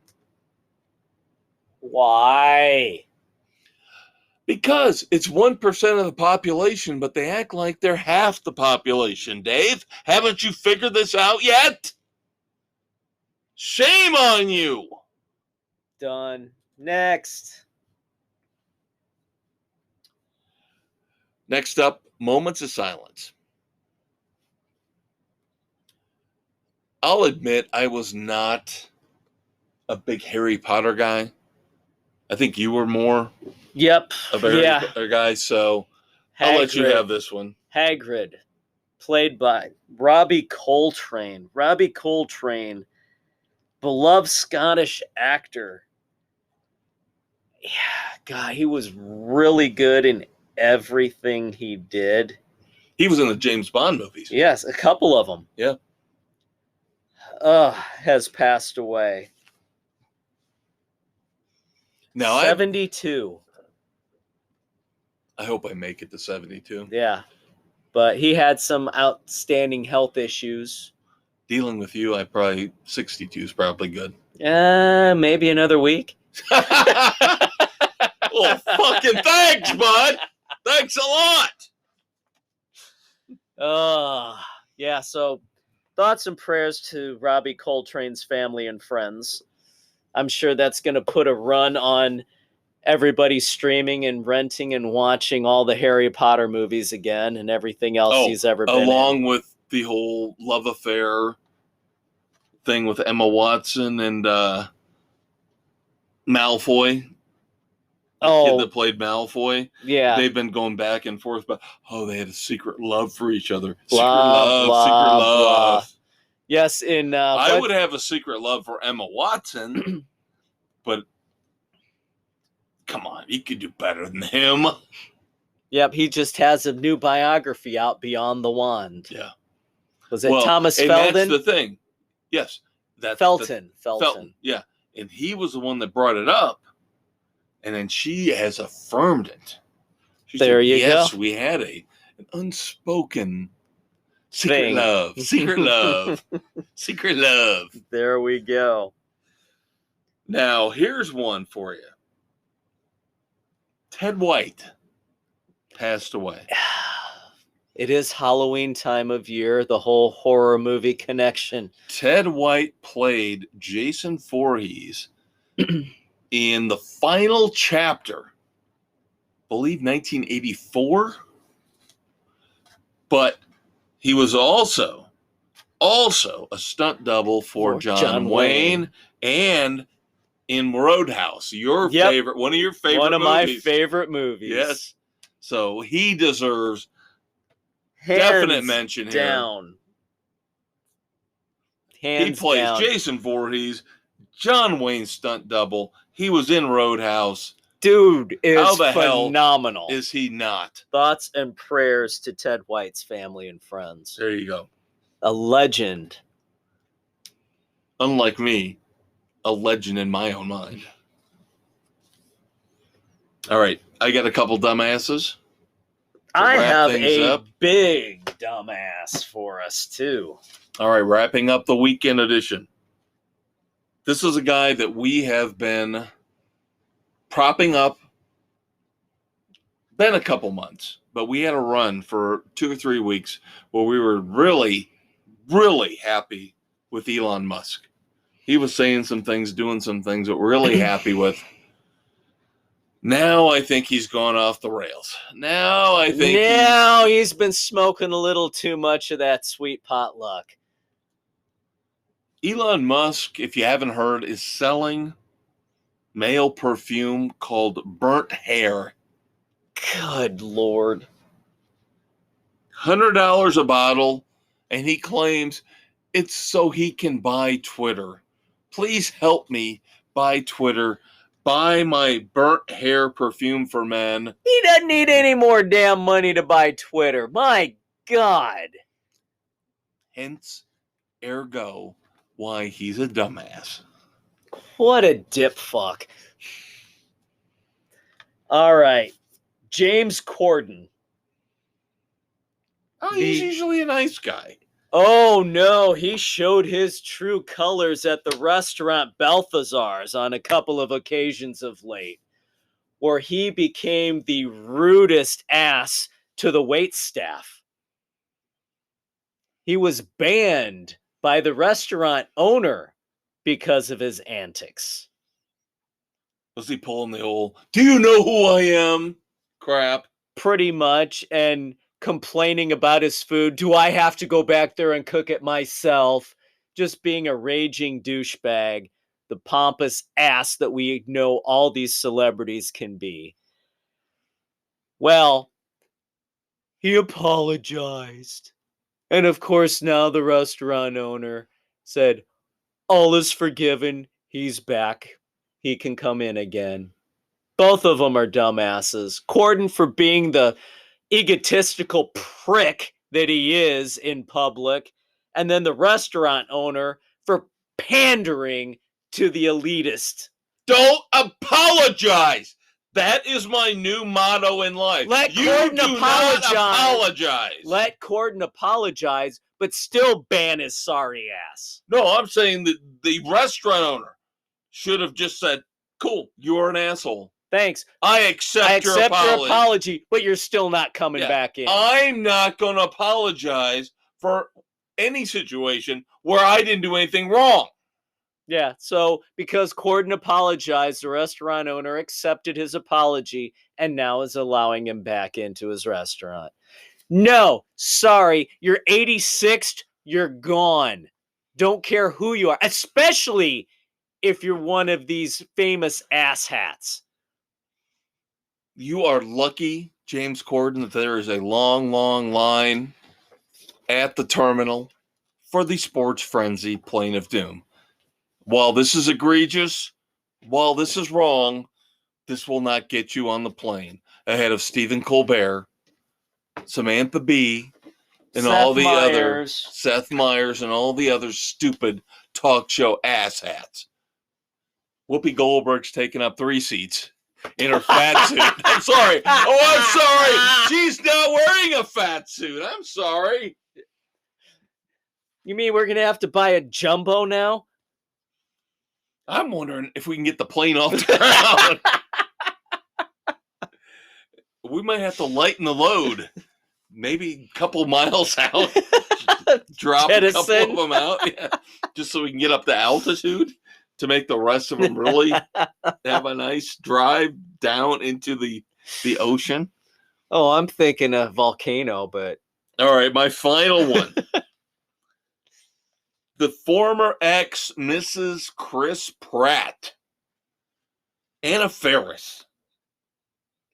[SPEAKER 2] Why?
[SPEAKER 1] Because it's 1% of the population, but they act like they're half the population, Dave. Haven't you figured this out yet? Shame on you.
[SPEAKER 2] Done. Next.
[SPEAKER 1] Next up, moments of silence. I'll admit I was not a big Harry Potter guy. I think you were more of a Harry Potter guy, so I'll let you have this one.
[SPEAKER 2] Hagrid, played by Robbie Coltrane. Robbie Coltrane, beloved Scottish actor. Yeah, God, he was really good in everything he did.
[SPEAKER 1] He was in the James Bond movies.
[SPEAKER 2] Yes, a couple of them.
[SPEAKER 1] Yeah.
[SPEAKER 2] Has passed away.
[SPEAKER 1] Now
[SPEAKER 2] 72.
[SPEAKER 1] I hope I make it to 72.
[SPEAKER 2] Yeah. But he had some outstanding health issues.
[SPEAKER 1] Dealing with you, 62 is probably good.
[SPEAKER 2] Maybe another week.
[SPEAKER 1] Well, fucking thanks, bud. Thanks a lot.
[SPEAKER 2] Yeah, so thoughts and prayers to Robbie Coltrane's family and friends. I'm sure that's going to put a run on everybody streaming and renting and watching all the Harry Potter movies again and everything else he's ever been
[SPEAKER 1] along
[SPEAKER 2] in.
[SPEAKER 1] With the whole love affair thing with Emma Watson and Malfoy. The kid that played Malfoy.
[SPEAKER 2] Yeah.
[SPEAKER 1] They've been going back and forth, but they had a secret love for each other. Secret
[SPEAKER 2] love.
[SPEAKER 1] Blah.
[SPEAKER 2] Yes,
[SPEAKER 1] I would have a secret love for Emma Watson, but come on, you could do better than him.
[SPEAKER 2] Yep, he just has a new biography out, Beyond the Wand.
[SPEAKER 1] Yeah.
[SPEAKER 2] Was it Thomas
[SPEAKER 1] and
[SPEAKER 2] Felden?
[SPEAKER 1] that's the thing. Yes.
[SPEAKER 2] Felton.
[SPEAKER 1] Yeah. And he was the one that brought it up. And then she has affirmed it. She
[SPEAKER 2] There
[SPEAKER 1] said,
[SPEAKER 2] you
[SPEAKER 1] yes,
[SPEAKER 2] go.
[SPEAKER 1] we had an unspoken
[SPEAKER 2] Thing.
[SPEAKER 1] secret love.
[SPEAKER 2] There we go.
[SPEAKER 1] Now, here's one for you. Ted White passed away.
[SPEAKER 2] It is Halloween time of year, the whole horror movie connection.
[SPEAKER 1] Ted White played Jason Voorhees in the final chapter, I believe 1984. But he was also a stunt double for John Wayne and in Roadhouse, favorite, one of your favorite
[SPEAKER 2] movies. One of my favorite movies.
[SPEAKER 1] Yes. So he deserves
[SPEAKER 2] Hands
[SPEAKER 1] definite mention
[SPEAKER 2] down.
[SPEAKER 1] here. He plays
[SPEAKER 2] down.
[SPEAKER 1] Jason Voorhees, John Wayne stunt double. He was in Roadhouse.
[SPEAKER 2] Dude is
[SPEAKER 1] How the
[SPEAKER 2] phenomenal.
[SPEAKER 1] Hell is he not?
[SPEAKER 2] Thoughts and prayers to Ted White's family and friends.
[SPEAKER 1] There you go.
[SPEAKER 2] A legend.
[SPEAKER 1] Unlike me, a legend in my own mind. All right, I got a couple dumbasses.
[SPEAKER 2] I have a big dumbass for us, too.
[SPEAKER 1] All right, wrapping up the weekend edition. This is a guy that we have been propping up. Been a couple months, but we had a run for 2 or 3 weeks where we were really, really happy with Elon Musk. He was saying some things, doing some things that we're really happy with. Now I think he's gone off the rails. Now he's
[SPEAKER 2] been smoking a little too much of that sweet potluck.
[SPEAKER 1] Elon Musk, if you haven't heard, is selling male perfume called Burnt Hair.
[SPEAKER 2] Good Lord.
[SPEAKER 1] $100 a bottle, and he claims it's so he can buy Twitter. Please help me buy Twitter. Buy my burnt hair perfume for men.
[SPEAKER 2] He doesn't need any more damn money to buy Twitter. My God.
[SPEAKER 1] Hence, ergo, why he's a dumbass.
[SPEAKER 2] What a dip fuck. All right. James Corden.
[SPEAKER 1] Oh, he's usually a nice guy.
[SPEAKER 2] Oh, no. He showed his true colors at the restaurant Balthazar's on a couple of occasions of late, where he became the rudest ass to the waitstaff. He was banned by the restaurant owner because of his antics.
[SPEAKER 1] Was he pulling the old, do you know who I am? Crap.
[SPEAKER 2] Pretty much, and complaining about his food. Do I have to go back there and cook it myself? Just being a raging douchebag, the pompous ass that we know all these celebrities can be. Well, he apologized. And of course, now the restaurant owner said, all is forgiven. He's back. He can come in again. Both of them are dumbasses. Corden for being the egotistical prick that he is in public, and then the restaurant owner for pandering to the elitist.
[SPEAKER 1] Don't apologize. That is my new motto in life.
[SPEAKER 2] Let Corden apologize.
[SPEAKER 1] Not apologize.
[SPEAKER 2] Let Corden apologize, but still ban his sorry ass.
[SPEAKER 1] No, I'm saying that the restaurant owner should have just said, cool, you're an asshole.
[SPEAKER 2] Thanks.
[SPEAKER 1] I accept your
[SPEAKER 2] apology, but you're still not coming back in.
[SPEAKER 1] I'm not going to apologize for any situation where I didn't do anything wrong.
[SPEAKER 2] Yeah, so because Corden apologized, the restaurant owner accepted his apology and now is allowing him back into his restaurant. No, sorry, you're 86th, you're gone. Don't care who you are, especially if you're one of these famous asshats.
[SPEAKER 1] You are lucky, James Corden, that there is a long, long line at the terminal for the Sports Frenzy Plane of Doom. While this is egregious, while this is wrong, this will not get you on the plane. ahead of Stephen Colbert, Samantha Bee, and
[SPEAKER 2] Seth
[SPEAKER 1] all the other
[SPEAKER 2] Meyers.
[SPEAKER 1] Seth Meyers and all the other stupid talk show asshats. Whoopi Goldberg's taking up 3 seats in her fat suit. I'm sorry. Oh, I'm sorry. She's not wearing a fat suit. I'm sorry.
[SPEAKER 2] You mean we're going to have to buy a jumbo now?
[SPEAKER 1] I'm wondering if we can get the plane off the ground. We might have to lighten the load. Maybe a couple miles out. Drop a couple of them out. Yeah, just so we can get up the altitude to make the rest of them really have a nice drive down into the ocean.
[SPEAKER 2] Oh, I'm thinking a volcano, but...
[SPEAKER 1] All right, my final one. The former ex, Mrs. Chris Pratt. Anna Faris.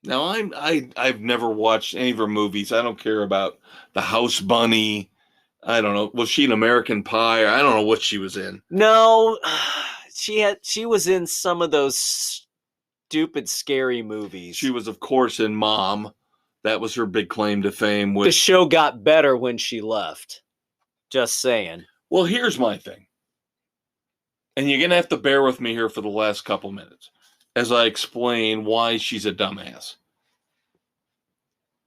[SPEAKER 1] Now, I've never watched any of her movies. I don't care about The House Bunny. I don't know. Was she an American Pie? I don't know what she was in.
[SPEAKER 2] No, she was in some of those stupid, scary movies.
[SPEAKER 1] She was, of course, in Mom. That was her big claim to fame.
[SPEAKER 2] The show got better when she left. Just saying.
[SPEAKER 1] Well, here's my thing. And you're going to have to bear with me here for the last couple minutes as I explain why she's a dumbass.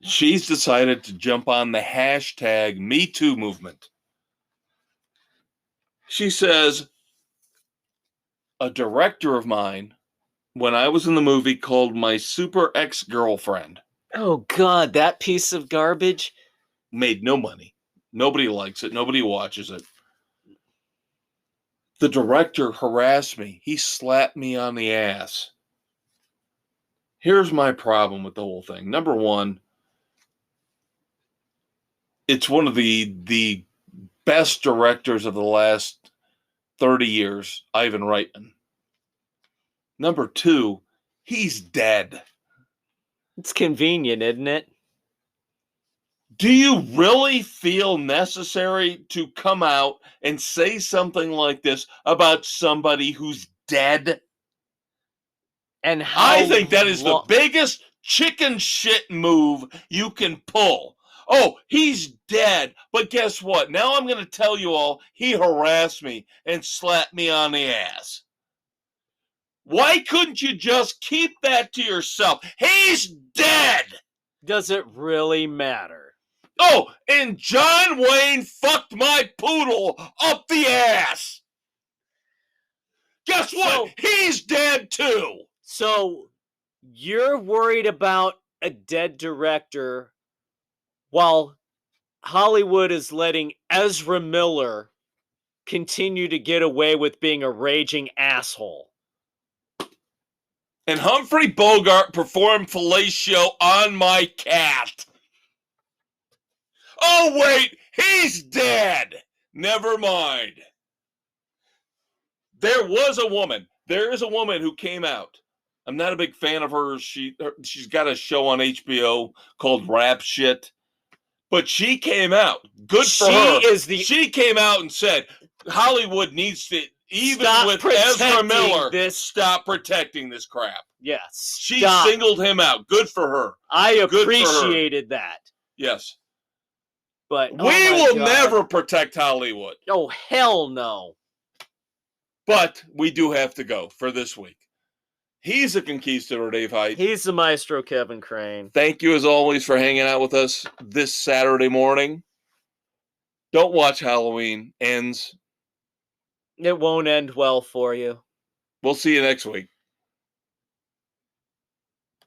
[SPEAKER 1] She's decided to jump on the hashtag #MeToo movement. She says, a director of mine, when I was in the movie, called my super ex-girlfriend.
[SPEAKER 2] Oh, God, that piece of garbage?
[SPEAKER 1] Made no money. Nobody likes it. Nobody watches it. The director harassed me. He slapped me on the ass. Here's my problem with the whole thing. Number one, it's one of the best directors of the last 30 years, Ivan Reitman. Number two, he's dead.
[SPEAKER 2] It's convenient, isn't it?
[SPEAKER 1] Do you really feel necessary to come out and say something like this about somebody who's dead?
[SPEAKER 2] And how
[SPEAKER 1] I think that is the biggest chicken shit move you can pull. Oh, he's dead. But guess what? Now I'm going to tell you all, he harassed me and slapped me on the ass. Why couldn't you just keep that to yourself? He's dead.
[SPEAKER 2] Does it really matter?
[SPEAKER 1] Oh, and John Wayne fucked my poodle up the ass. Guess what? He's dead too.
[SPEAKER 2] So you're worried about a dead director while Hollywood is letting Ezra Miller continue to get away with being a raging asshole.
[SPEAKER 1] And Humphrey Bogart performed fellatio on my cat. Oh, wait, he's dead. Never mind. There is a woman who came out. I'm not a big fan of hers. She's got a show on HBO called Rap Shit. But she came out. Good for her. She came out and said, Hollywood needs to, even with Ezra Miller, stop protecting this crap.
[SPEAKER 2] Yes.
[SPEAKER 1] She singled him out. Good for her.
[SPEAKER 2] I appreciated that.
[SPEAKER 1] Yes.
[SPEAKER 2] But
[SPEAKER 1] we will never protect Hollywood.
[SPEAKER 2] Oh, hell no.
[SPEAKER 1] But we do have to go for this week. He's a conquistador, Dave Height.
[SPEAKER 2] He's the maestro, Kevin Crane.
[SPEAKER 1] Thank you, as always, for hanging out with us this Saturday morning. Don't watch Halloween Ends.
[SPEAKER 2] It won't end well for you.
[SPEAKER 1] We'll see you next week.